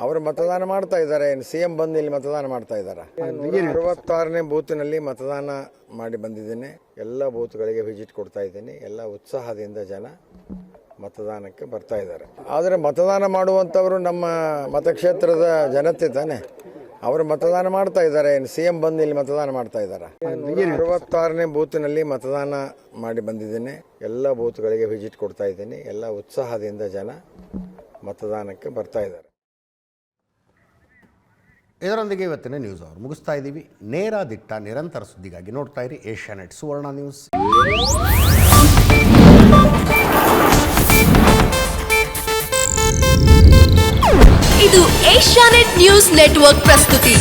ಅವರು ಮತದಾನ ಮಾಡ್ತಾ ಇದ್ದಾರೆ. CM ಬಂದು ಇಲ್ಲಿ ಮತದಾನ ಮಾಡ್ತಾ ಇದ್ದಾರೆ. 66ನೇ ಬೂತಿನಲ್ಲಿ ಮತದಾನ ಮಾಡಿ ಬಂದಿದ್ದೇನೆ. ಎಲ್ಲ ಬೂತ್ಗಳಿಗೆ ವಿಸಿಟ್ ಕೊಡ್ತಾ ಇದ್ದೀನಿ. ಎಲ್ಲ ಉತ್ಸಾಹದಿಂದ ಜನ ಮತದಾನಕ್ಕೆ ಬರ್ತಾ ಇದ್ದಾರೆ. ಆದರೆ ಮತದಾನ ಮಾಡುವಂಥವರು ನಮ್ಮ ಮತಕ್ಷೇತ್ರದ ಜನತೆ ತಾನೆ, ಅವರು ಮತದಾನ ಮಾಡ್ತಾ ಇದ್ದಾರೆ. CM ಬಂದು ಇಲ್ಲಿ ಮತದಾನ ಮಾಡ್ತಾ ಇದ್ದಾರೆ. 66ನೇ ಬೂತಿನಲ್ಲಿ ಮತದಾನ ಮಾಡಿ ಬಂದಿದ್ದೇನೆ. ಎಲ್ಲ ಬೂತ್ಗಳಿಗೆ ವಿಸಿಟ್ ಕೊಡ್ತಾ ಇದ್ದೀನಿ. ಎಲ್ಲ ಉತ್ಸಾಹದಿಂದ ಜನ ಮತದಾನಕ್ಕೆ ಬರ್ತಾ ಇದ್ದಾರೆ. ಇದರೊಂದಿಗೆ ಇವತ್ತಿನ ನ್ಯೂಸ್ ಅವರು ಮುಗಿಸ್ತಾ ಇದ್ದೀವಿ. ನೇರ ದಿಟ್ಟ ನಿರಂತರ ಸುದ್ದಿಗಾಗಿ ನೋಡ್ತಾ ಇರಿ ಏಷ್ಯಾನೆಟ್ ಸುವರ್ಣ ನ್ಯೂಸ್. ಇದು ಏಷ್ಯಾನೆಟ್ ನ್ಯೂಸ್ ನೆಟ್ವರ್ಕ್ ಪ್ರಸ್ತುತಿ.